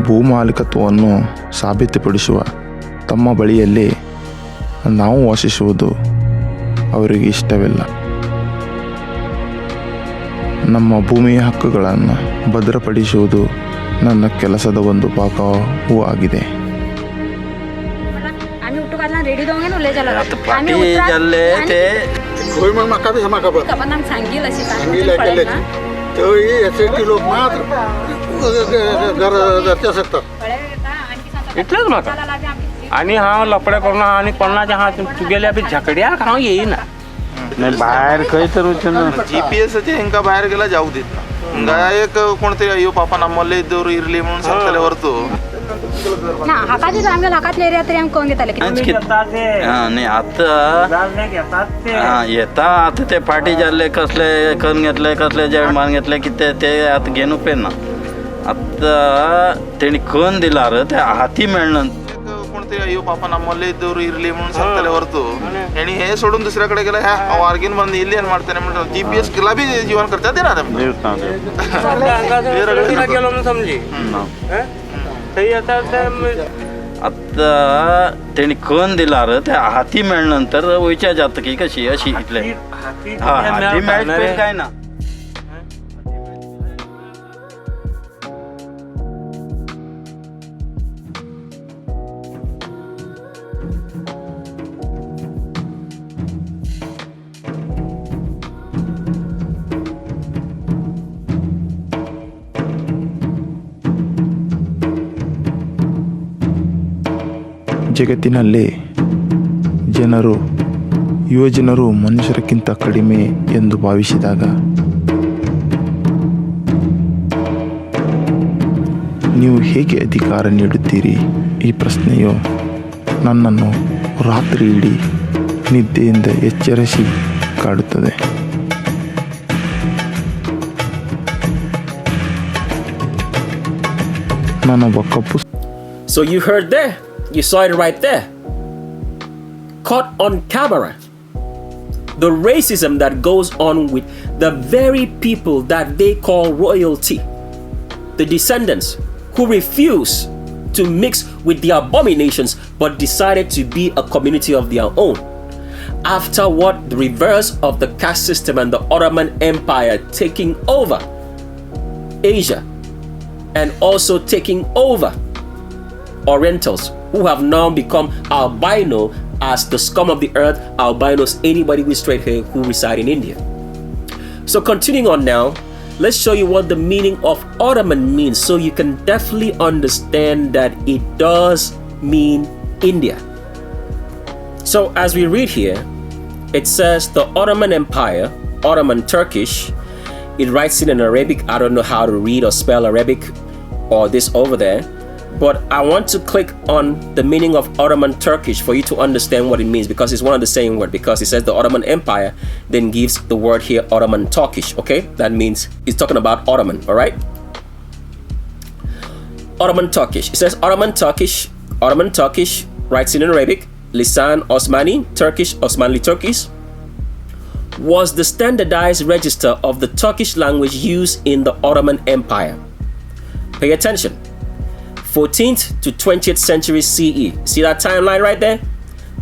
ಭೂಮಾಲೀಕತ್ವವನ್ನು ಸಾಬೀತುಪಡಿಸುವ ತಮ್ಮ ಬಳಿಯಲ್ಲಿ ನಾವು ವಾಸಿಸುವುದು ಅವರಿಗೆ ಇಷ್ಟವಿಲ್ಲ. ನಮ್ಮ ಭೂಮಿಯ ಹಕ್ಕುಗಳನ್ನು ಭದ್ರಪಡಿಸುವುದು ನನ್ನ ಕೆಲಸದ ಒಂದು ಭಾಗವೂ ಆಗಿದೆ. इतलंच माका आणि हा लपड्या करून आणि कोणाच्या हात गेल्या बी झकड्या का येईना नाही बाहेर खंय तर GPS ಹಿಂಗ ಬಾहेरಗೆಲ್ಲ जाऊ देत ना एक कोणतरी अयो पापा ನಮ್ಮಲ್ಲೇ ಇದ್ದವರು ಇರಲಿ म्हणून सांगतले वरतो ना हाकाची आमच्या हाकातले एरिया तरी आम्ही कोण घेताले नाही आता येता आता ते पाठी जाल्ले कसले करून घेतले कसले जेवण मान घेतले की ते आता घेणू पे ना आता तेणी करून दिला रे ते हाती मेळना कोणतरी अयो पापा ನಮ್ಮಲ್ಲೇ ಇದ್ದವರು ಇರಲಿ म्हणून सांगतले वरतो आणि हे सोडून दुसऱ्याकडे गेला ह्या वार्गिन ಬಂದು ಇಲ್ಲಿ ಏನು ಮಾಡ್ತಾನೆ म्हणजे GPS केला बी जीवन करता दे ना गेलो म्हणून समजी आता तेणी करून दिला रे ते हाती मेळनंतर वयच्या जात की कशी अशी इतले हा हाती मेळत काय ना ಜಗತ್ತಿನಲ್ಲಿ ಯುವಜನರು ಮನುಷ್ಯರಕ್ಕಿಂತ ಕಡಿಮೆ ಎಂದು ಭಾವಿಸಿದಾಗ ನೀವು ಹೇಗೆ ಅಧಿಕಾರ ನೀಡುತ್ತೀರಿ? ಈ ಪ್ರಶ್ನೆಯು ನನ್ನನ್ನು ರಾತ್ರಿ ಇಡೀ ನಿದ್ದೆಯಿಂದ ಎಚ್ಚರಿಸಿ ಕಾಡುತ್ತದೆ. ನಾನೊಬ್ಬ ಕಪ್ಪು. So you heard there You saw it right there. Caught on camera. The racism that goes on with the very people that they call royalty. The descendants who refuse to mix with the abominations but decided to be a community of their own. After what? The reverse of the caste system and the Ottoman Empire taking over Asia and also taking over Orientals who have now become albino as the scum of the earth, albinos, anybody with straight hair who reside in India. So continuing on now, let's show you what the meaning of Ottoman means so you can definitely understand that it does mean India. So as we read here, it says the Ottoman Empire, Ottoman Turkish, it writes it in Arabic. I don't know how to read or spell Arabic or this over there, but I want to click on the meaning of Ottoman Turkish for you to understand what it means, because it's one of the same word, because it says the Ottoman Empire, then gives the word here Ottoman Turkish. Okay, that means it's talking about Ottoman. All right, Ottoman Turkish. It says Ottoman Turkish. Ottoman Turkish writes in Arabic. Lisan Osmani Turkish, Osmanli Turkish, was the standardized register of the Turkish language used in the Ottoman Empire. Pay attention. 14th to 20th century CE. See that timeline right there?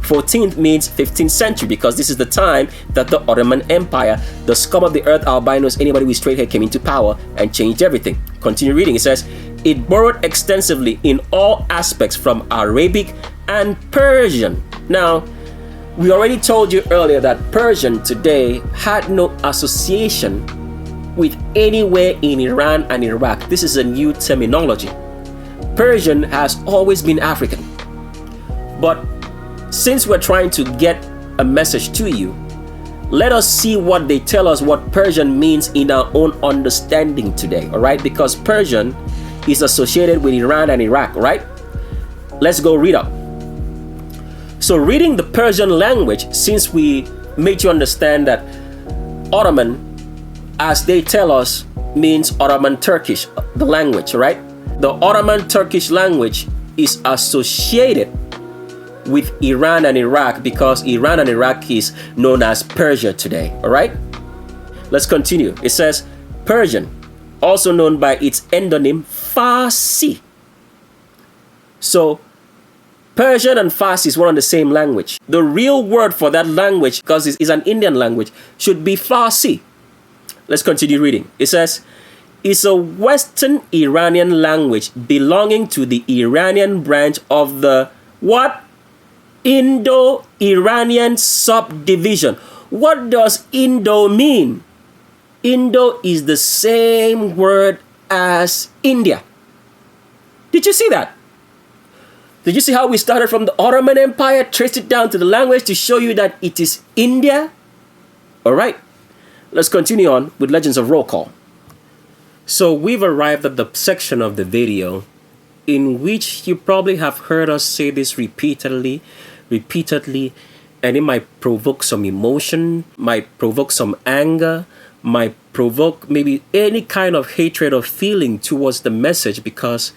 14th means 15th century, because this is the time that the Ottoman Empire, the scum of the earth, albinos, anybody with straight hair, came into power and changed everything. Continue reading. It says, it borrowed extensively in all aspects from Arabic and Persian. Now, we already told you earlier that Persian today had no association with anywhere in Iran and Iraq. This is a new terminology. Persian has always been African. But since we're trying to get a message to you, let us see what they tell us what Persian means in our own understanding today, all right? Because Persian is associated with Iran and Iraq, right? Let's go read up. So reading the Persian language, since we made you understand that Ottoman, as they tell us, means Ottoman Turkish, the language, right? The Ottoman Turkish language is associated with Iran and Iraq because Iran and Iraq is known as Persia today, all right? Let's continue. It says Persian, also known by its endonym Farsi. So Persian and Farsi is one and the same language. The real word for that language, because it's an Indian language, should be Farsi. Let's continue reading. It says, it's a Western Iranian language belonging to the Iranian branch of the what? Indo-Iranian subdivision. What does Indo mean? Indo is the same word as India. Did you see that? Did you see how we started from the Ottoman Empire, traced it down to the language to show you that it is India? All right, let's continue on with Legends of Roll Call. So we've arrived at the section of the video in which you probably have heard us say this repeatedly, and it might provoke some emotion, might provoke some anger, might provoke maybe any kind of hatred or feeling towards the message, because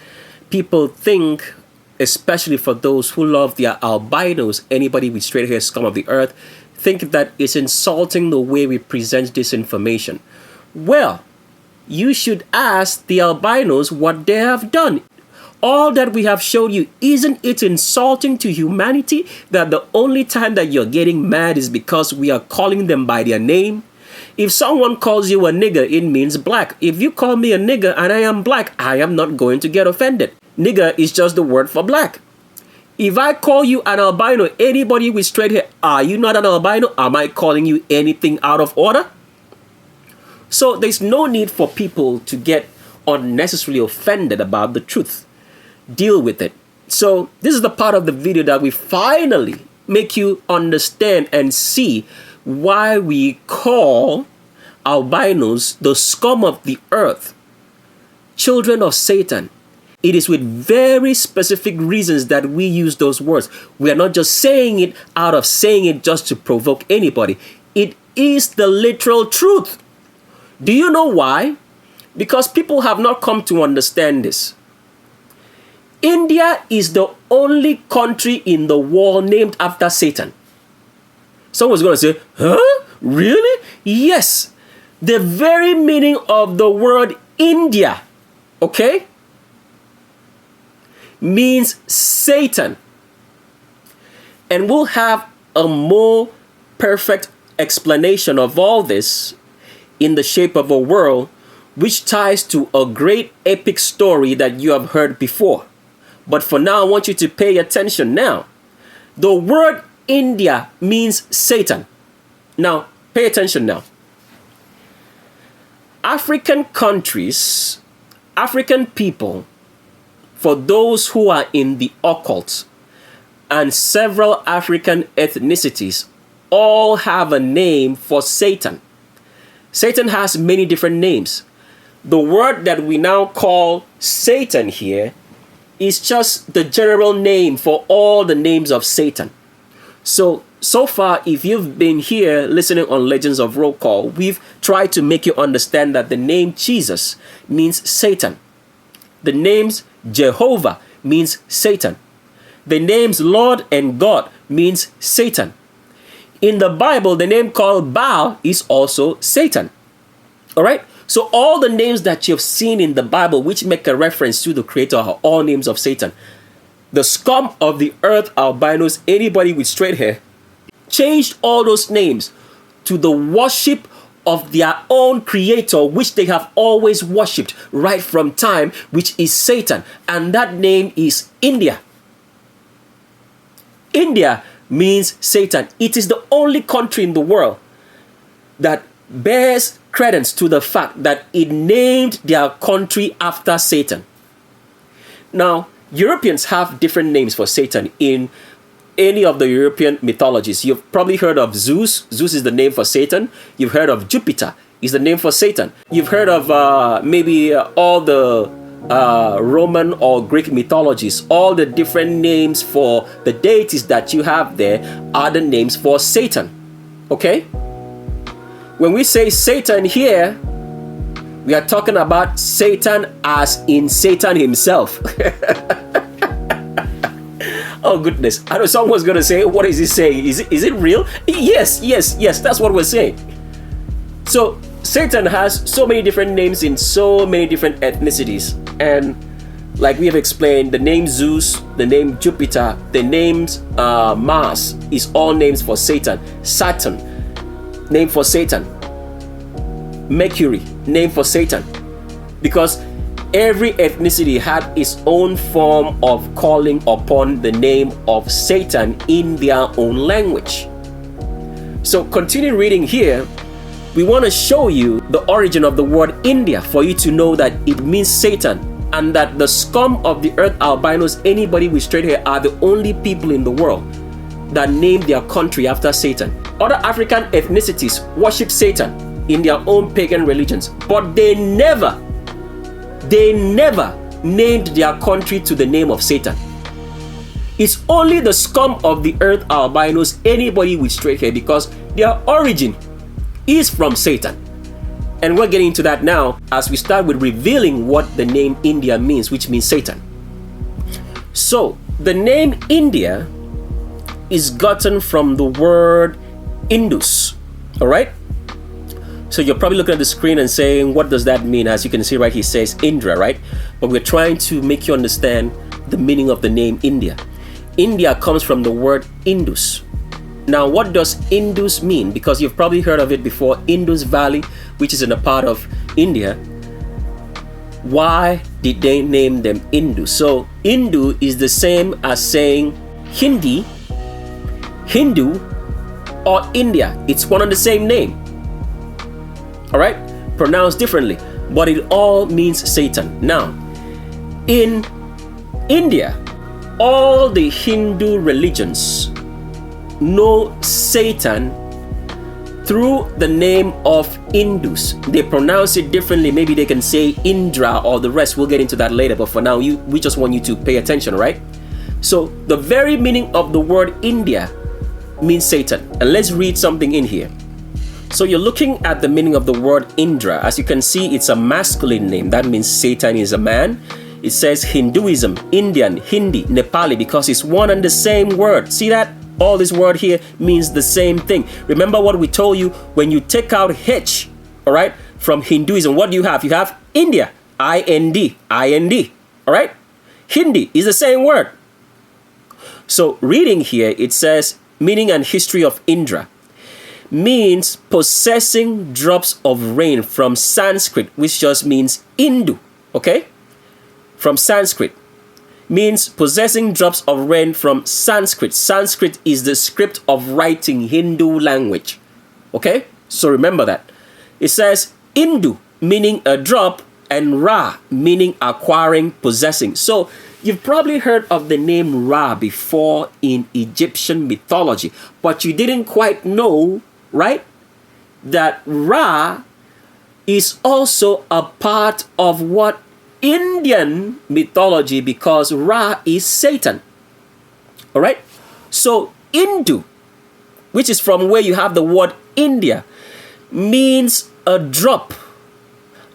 people think, especially for those who love their albinos, anybody with straight hair, scum of the earth, think that it's insulting the way we present this information. Well, you should ask the albinos what they have done. All that we have showed you, isn't it insulting to humanity that the only time that you're getting mad is because we are calling them by their name? If someone calls you a nigger, it means black. If you call me a nigger and I am black, I am not going to get offended. Nigger is just the word for black. If I call you an albino, anybody with straight hair, are you not an albino? Am I calling you anything out of order? So there's no need for people to get unnecessarily offended about the truth. Deal with it. So this is the part of the video that we finally make you understand and see why we call albinos the scum of the earth, children of Satan. It is with very specific reasons that we use those words. We are not just saying it out of saying it just to provoke anybody. It is the literal truth. Do you know why? Because people have not come to understand this. India is the only country in the world named after Satan. Someone's going to say, huh? Really? Yes. The very meaning of the word India, okay, means Satan. And we'll have a more perfect explanation of all this in The Shape of a World, which ties to a great epic story that you have heard before. But for now, I want you to pay attention now. The word India means Satan. Now, pay attention now. African countries, African people, for those who are in the occult, and several African ethnicities all have a name for Satan. Satan has many different names. The word that we now call Satan here is just the general name for all the names of Satan. So far, if you've been here listening on Legends of Roll Call, we've tried to make you understand that the name Jesus means Satan. The names Jehovah means Satan. The names Lord and God means Satan. In the Bible, the name called Baal is also Satan. All right? So all the names that you've seen in the Bible which make a reference to the Creator are all names of Satan. The scum of the earth, albinos, anybody with straight hair, changed all those names to the worship of their own Creator, which they have always worshipped right from time, which is Satan. And that name is India. India means Satan. It is the only country in the world that bears credence to the fact that it named their country after Satan. Now, Europeans have different names for Satan in any of the European mythologies. You've probably heard of Zeus. Zeus is the name for Satan. You've heard of Jupiter is the name for Satan. You've heard of maybe all the Roman or Greek mythologies. All the different names for the deities that you have there are the names for Satan. Okay? When we say Satan here, we are talking about Satan as in Satan himself. Oh goodness. I know someone's going to say, what is he saying? Is it real? Yes. That's what we're saying. So Satan has so many different names in so many different ethnicities. And like we have explained, the name Zeus, the name Jupiter, the names Mars is all names for Satan. Saturn, name for Satan. Mercury, name for Satan. Because every ethnicity had its own form of calling upon the name of Satan in their own language. So continue reading here. We want to show you the origin of the word India for you to know that it means Satan, and that the scum of the earth, albinos, anybody with straight hair, are the only people in the world that name their country after Satan. Other African ethnicities worship Satan in their own pagan religions, but they never named their country to the name of Satan. It's only the scum of the earth, albinos, anybody with straight hair, because their origin is from Satan. And we're getting into that now as we start with revealing what the name India means, which means Satan. So the name India is gotten from the word Indus. All right? So you're probably looking at the screen and saying, what does that mean? As you can see right, he says Indra, right? But we're trying to make you understand the meaning of the name India. India comes from the word Indus. Now, what does Indus mean? Because you've probably heard of it before, Indus Valley, which is in a part of India. Why did they name them Indus? So Hindu is the same as saying Hindi, Hindu, or India. It's one and the same name. All right, pronounced differently, but it all means Satan. Now, in India, all the Hindu religions know Satan through the name of Indus. They pronounce it differently. Maybe they can say Indra or the rest. We'll get into that later, but for now, we just want you to pay attention, right? So the very meaning of the word India means Satan. And let's read something in here. So you're looking at the meaning of the word Indra. As you can see, it's a masculine name. That means Satan is a man. It says Hinduism, Indian, Hindi, Nepali, because it's one and the same word. See that? All this word here means the same thing. Remember what we told you, when you take out H, all right, from Hinduism, what do you have? You have India, I-N-D, I-N-D, all right? Hindi is the same word. So reading here, it says, meaning and history of Indra, means possessing drops of rain, from Sanskrit, which just means Indu, okay? From Sanskrit. Means possessing drops of rain from Sanskrit. Sanskrit is the script of writing Hindu language. Okay? So remember that. It says Indu, meaning a drop, and Ra, meaning acquiring, possessing. So you've probably heard of the name Ra before in Egyptian mythology, but you didn't quite know, right, that Ra is also a part of what? Indian mythology, because Ra is Satan. All right? So Indu, which is from where you have the word India, means a drop,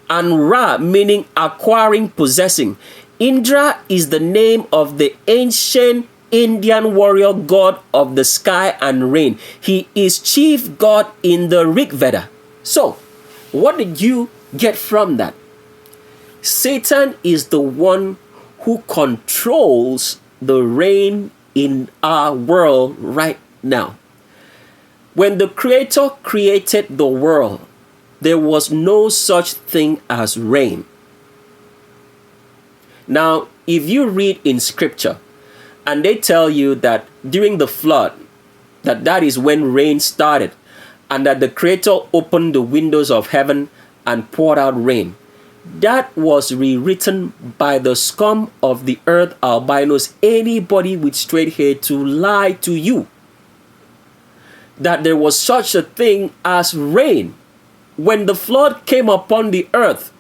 and Ra meaning acquiring, possessing. Indra is the name of the ancient Indian warrior god of the sky and rain. He is chief god in the Rig Veda. So, what did you get from that? Satan is the one who controls the rain in our world right now. When the Creator created the world, there was no such thing as rain. Now, if you read in scripture and they tell you that during the flood, that is when rain started, and that the Creator opened the windows of heaven and poured out rain, that was rewritten by the scum of the earth albinos, anybody with straight hair, to lie to you that there was such a thing as rain. When the flood came upon the earth,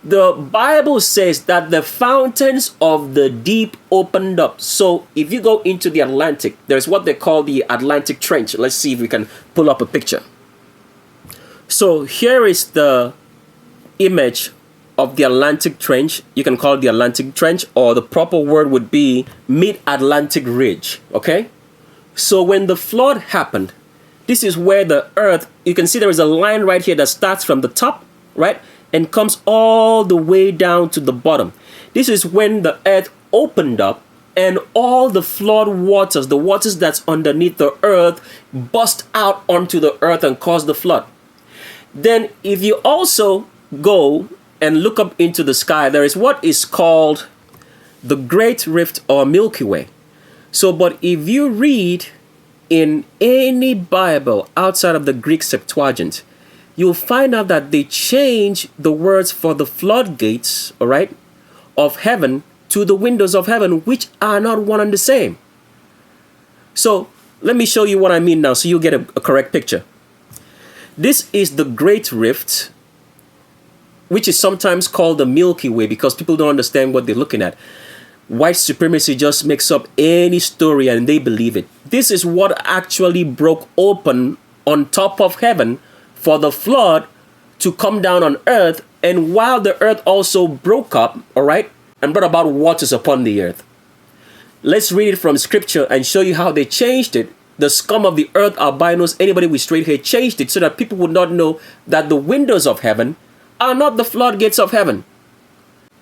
the Bible says that the fountains of the deep opened up. So if you go into the Atlantic, there's what they call the Atlantic Trench. Let's see if we can pull up a picture. So here is the image of the Atlantic Trench. You can call it the Atlantic Trench, or the proper word would be Mid-Atlantic Ridge, okay? So when the flood happened, this is where the earth, you can see there is a line right here that starts from the top, right, and comes all the way down to the bottom. This is when the earth opened up and all the flood waters, the waters that's underneath the earth, burst out onto the earth and caused the flood. Then if you also go and look up into the sky, there is what is called the Great Rift or Milky Way. So, but if you read in any Bible outside of the Greek Septuagint, you'll find out that they change the words for the floodgates, all right, of heaven to the windows of heaven, which are not one and the same. So let me show you what I mean now so you'll get a correct picture. This is the Great Rift, which is sometimes called the Milky Way because people don't understand what they're looking at. White supremacy just makes up any story and they believe it. This is what actually broke open on top of heaven for the flood to come down on earth, and while the earth also broke up, all right, and brought about waters upon the earth. Let's read it from scripture and show you how they changed it. The scum of the earth albinos, anybody with straight hair, changed it so that people would not know that the windows of heaven are not the floodgates of heaven.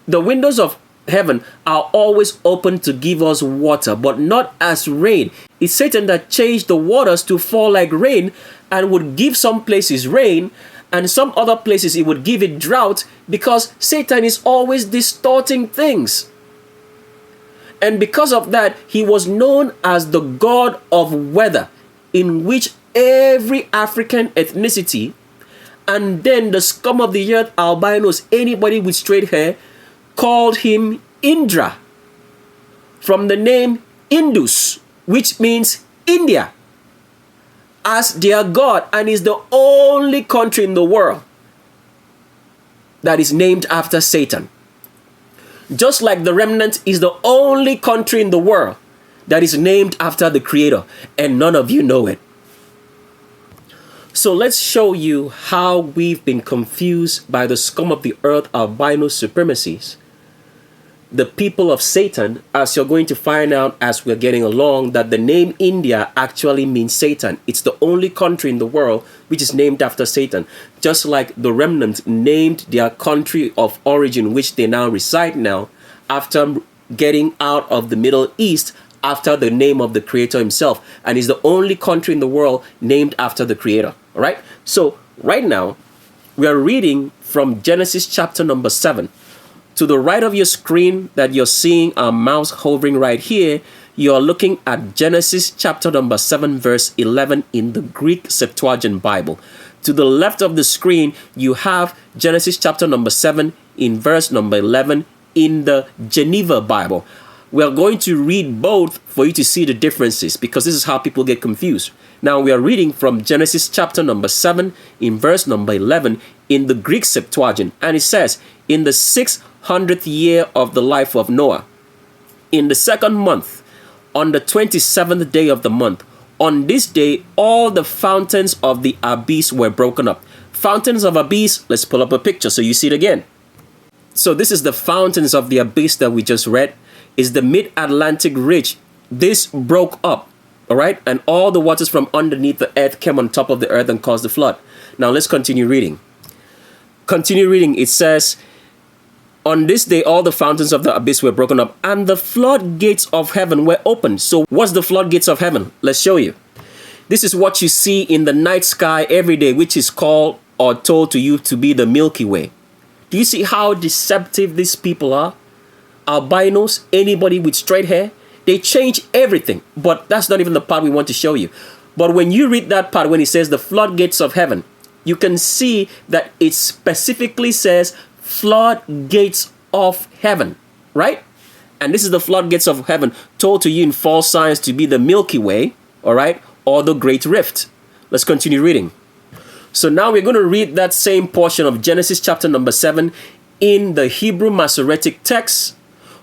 The windows of heaven are always open to give us water, but not as rain. It's Satan that changed the waters to fall like rain and would give some places rain, and some other places it would give it drought, because Satan is always distorting things. And because of that, he was known as the god of weather, in which every African ethnicity, and then the scum of the earth albinos, anybody with straight hair, called him Indra, from the name Indus, which means India, as their god, and is the only country in the world that is named after Satan. Just like the remnant is the only country in the world that is named after the Creator, and none of you know it. So let's show you how we've been confused by the scum of the earth albino supremacies the people of Satan, as you're going to find out as we're getting along, that the name India actually means Satan. It's the only country in the world which is named after Satan. Just like the remnant named their country of origin, which they now reside now, after getting out of the Middle East, after the name of the Creator himself. And is the only country in the world named after the Creator. All right? So right now, we are reading from Genesis chapter number 7. To the right of your screen that you're seeing our mouse hovering right here, you're looking at Genesis chapter number 7 verse 11 in the Greek Septuagint Bible. To the left of the screen, you have Genesis chapter number 7 in verse number 11 in the Geneva Bible. We're going to read both for you to see the differences, because this is how people get confused. Now we are reading from Genesis chapter number 7 in verse number 11 in the Greek Septuagint. And it says, in the 600th year of the life of Noah, in the 2nd month, on the 27th day of the month, on this day, all the fountains of the abyss were broken up. Fountains of abyss, let's pull up a picture so you see it again. So this is the fountains of the abyss that we just read. Is the mid-Atlantic ridge. This broke up, all right? And all the waters from underneath the earth came on top of the earth and caused the flood. Now let's continue reading. Continue reading. It says, on this day, all the fountains of the abyss were broken up, and the floodgates of heaven were opened. So what's the floodgates of heaven? Let's show you. This is what you see in the night sky every day, which is called or told to you to be the Milky Way. Do you see how deceptive these people are? Albinos, anybody with straight hair, they change everything. But that's not even the part we want to show you. But when you read that part, when it says the floodgates of heaven, you can see that it specifically says floodgates of heaven, right? And this is the floodgates of heaven told to you in false signs to be the Milky Way, all right, or the Great Rift. Let's continue reading. So now we're going to read that same portion of Genesis chapter number 7 in the Hebrew Masoretic text,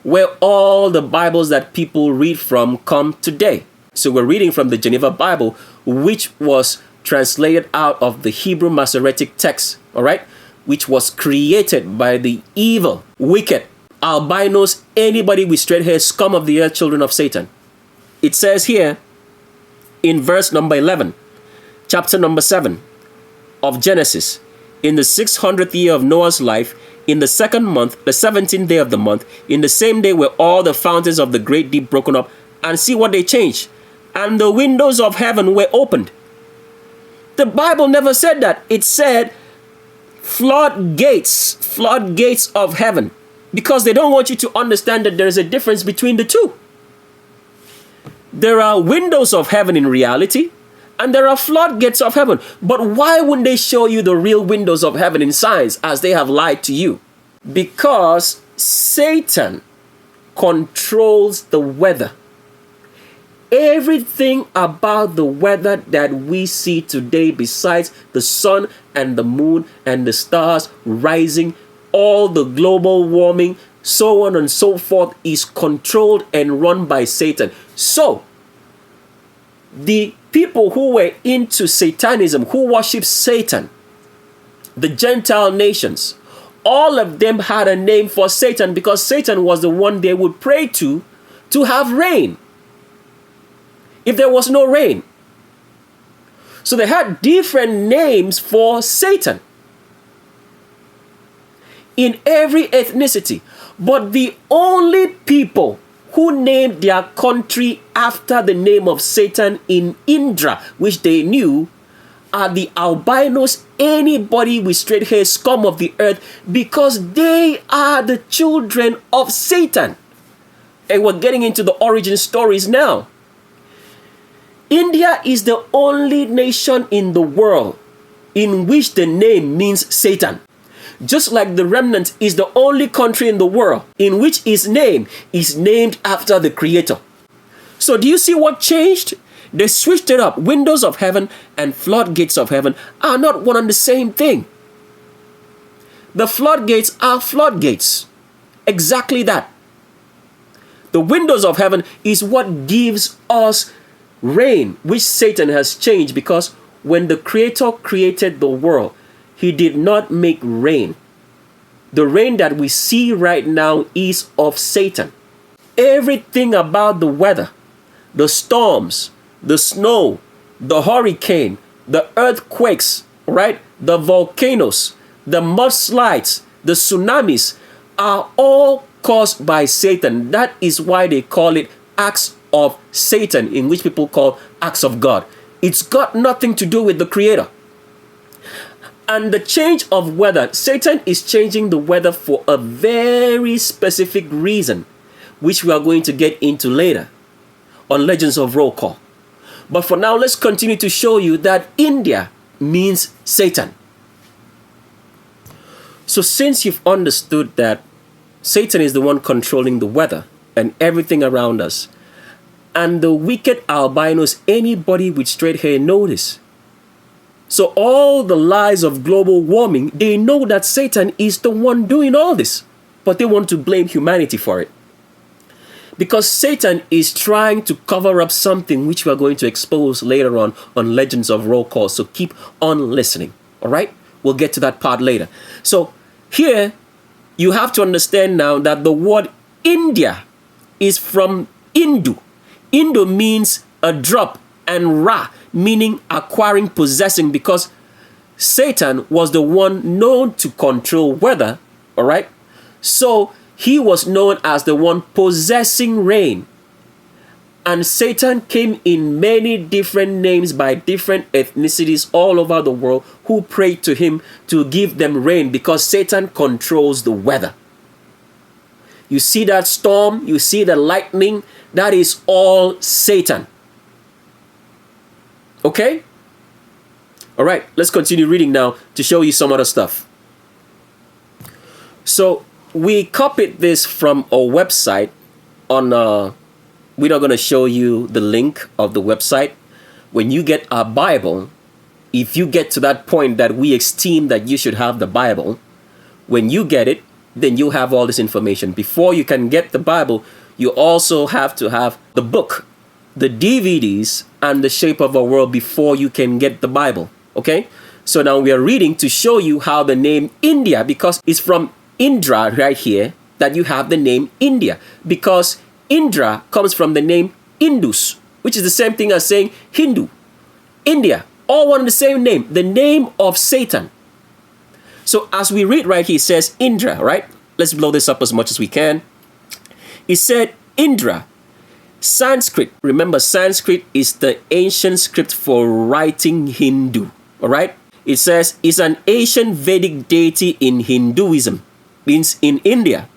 where all the Bibles that people read from come today. So we're reading from the Geneva Bible, which was translated out of the Hebrew Masoretic text, all right, which was created by the evil, wicked, albinos, anybody with straight hair, scum of the earth, children of Satan. It says here in verse number 11, chapter number 7 of Genesis, in the 600th year of Noah's life, in the 2nd month, the 17th day of the month, in the same day were all the fountains of the great deep broken up. And see what they changed. And the windows of heaven were opened. The Bible never said that. It said floodgates of heaven. Because they don't want you to understand that there is a difference between the two. There are windows of heaven in reality, and there are floodgates of heaven. But why wouldn't they show you the real windows of heaven in signs, as they have lied to you? Because Satan controls the weather. Everything about the weather that we see today, besides the sun and the moon and the stars rising, all the global warming, so on and so forth, is controlled and run by Satan. So, the people who were into Satanism, who worship Satan, the Gentile nations, all of them had a name for Satan, because Satan was the one they would pray to have rain if there was no rain. So they had different names for Satan in every ethnicity. But the only people who named their country after the name of Satan in Indra, which they knew, are the albinos, anybody with straight hair, scum of the earth, because they are the children of Satan. And we're getting into the origin stories now. India is the only nation in the world in which the name means Satan. Just like the remnant is the only country in the world in which its name is named after the Creator. So do you see what changed? They switched it up. Windows of heaven and floodgates of heaven are not one and the same thing. The floodgates are floodgates. Exactly that. The windows of heaven is what gives us rain, which Satan has changed, because when the Creator created the world, He did not make rain. The rain that we see right now is of Satan. Everything about the weather, the storms, the snow, the hurricane, the earthquakes, right? The volcanoes, the mudslides, the tsunamis are all caused by Satan. That is why they call it acts of Satan, in which people call acts of God. It's got nothing to do with the Creator. And the change of weather, Satan is changing the weather for a very specific reason, which we are going to get into later on Legends of Roll Call. But for now, let's continue to show you that India means Satan. So since you've understood that Satan is the one controlling the weather and everything around us, and the wicked albinos, anybody with straight hair know this. So all the lies of global warming, they know that Satan is the one doing all this, but they want to blame humanity for it. Because Satan is trying to cover up something which we are going to expose later on Legends of Roll Call. So keep on listening. All right? We'll get to that part later. So here you have to understand now that the word India is from Hindu. Hindu means a drop, and Ra meaning acquiring, possessing, because Satan was the one known to control weather. All right? So he was known as the one possessing rain. And Satan came in many different names by different ethnicities all over the world who prayed to him to give them rain, because Satan controls the weather. You see that storm, you see the lightning, that is all Satan. Okay? All right, let's continue reading now to show you some other stuff. So we copied this from a website on, we're not going to show you the link of the website. When you get a Bible, if you get to that point that we esteem that you should have the Bible, when you get it, then you have all this information. Before you can get the Bible, you also have to have the book, the DVDs, and the Shape of a World before you can get the Bible. Okay? So now we are reading to show you how the name India, because it's from Indra right here, that you have the name India. Because Indra comes from the name Indus, which is the same thing as saying Hindu. India, all one and the same name, the name of Satan. So as we read right here, it says Indra, right? Let's blow this up as much as we can. It said Indra, Sanskrit. Remember, Sanskrit is the ancient script for writing Hindu, all right? It says it's an ancient Vedic deity in Hinduism, means in India.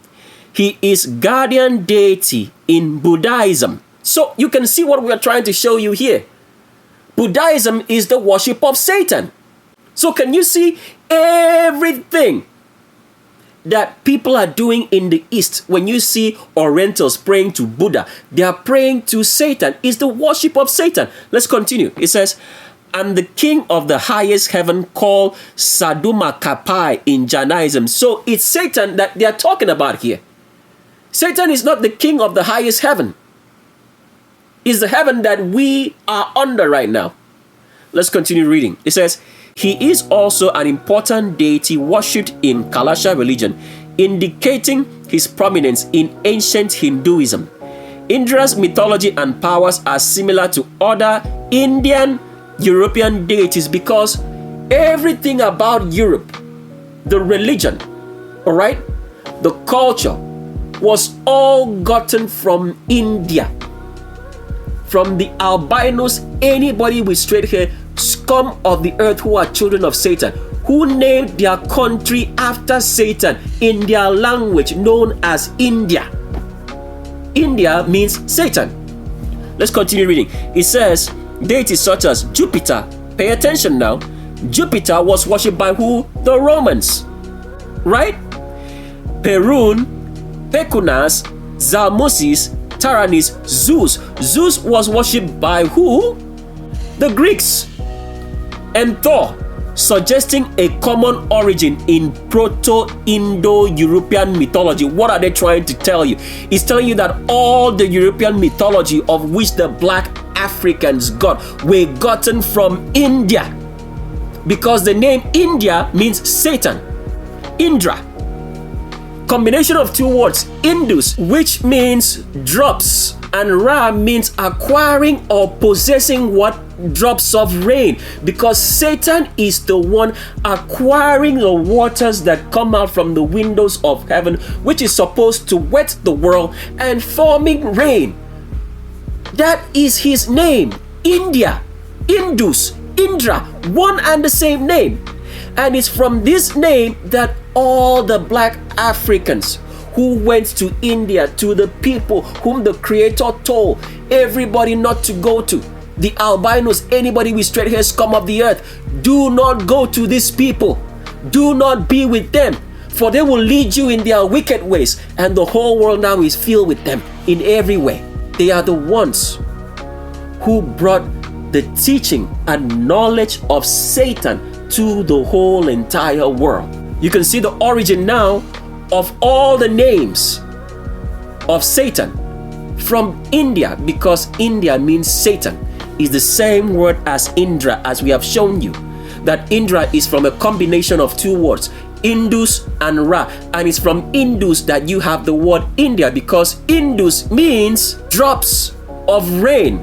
He is guardian deity in Buddhism. So you can see what we are trying to show you here. Buddhism is the worship of Satan. So can you see everything that people are doing in the East? When you see Orientals praying to Buddha, they are praying to Satan. It's the worship of Satan. Let's continue. It says, and the king of the highest heaven called Saduma Kapai in Jainism. So it's Satan that they are talking about here. Satan is not the king of the highest heaven. It's the heaven that we are under right now. Let's continue reading. It says, he is also an important deity worshipped in Kalasha religion, indicating his prominence in ancient Hinduism. Indra's mythology and powers are similar to other Indian European deities because everything about Europe, the religion, all right, the culture was all gotten from India. From the albinos, anybody with straight hair, scum of the earth who are children of Satan, who named their country after Satan in their language known as India. India means Satan. Let's continue reading. It says, deities such as Jupiter, pay attention now, Jupiter was worshipped by who? The Romans, right? Perun, Pecunas, Zalmosis, Taranis, Zeus. Zeus was worshipped by who? The Greeks. And Thor, suggesting a common origin in Proto-Indo-European mythology. What are they trying to tell you? It's telling you that all the European mythology of which the black Africans got were gotten from India. Because the name India means Satan. Indra. combination of two words, Indus, which means drops, and Ra means acquiring or possessing what? Drops of rain, because Satan is the one acquiring the waters that come out from the windows of heaven, which is supposed to wet the world and forming rain. That is his name. India, Indus, Indra, one and the same name. And it's from this name that all the black Africans who went to India, to the people whom the Creator told everybody not to go to, the albinos, anybody with straight hair scum of the earth, do not go to these people. Do not be with them, for they will lead you in their wicked ways. And the whole world now is filled with them in every way. They are the ones who brought the teaching and knowledge of Satan to the whole entire world. You can see the origin now of all the names of Satan from India, because India means Satan. Is the same word as Indra, as we have shown you, that Indra is from a combination of two words, Indus and Ra, and it's from Indus that you have the word India, because Indus means drops of rain,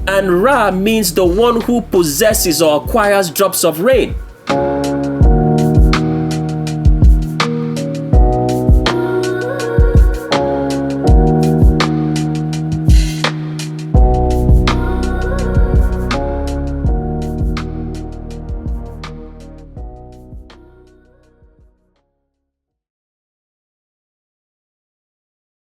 and Ra means the one who possesses or acquires drops of rain.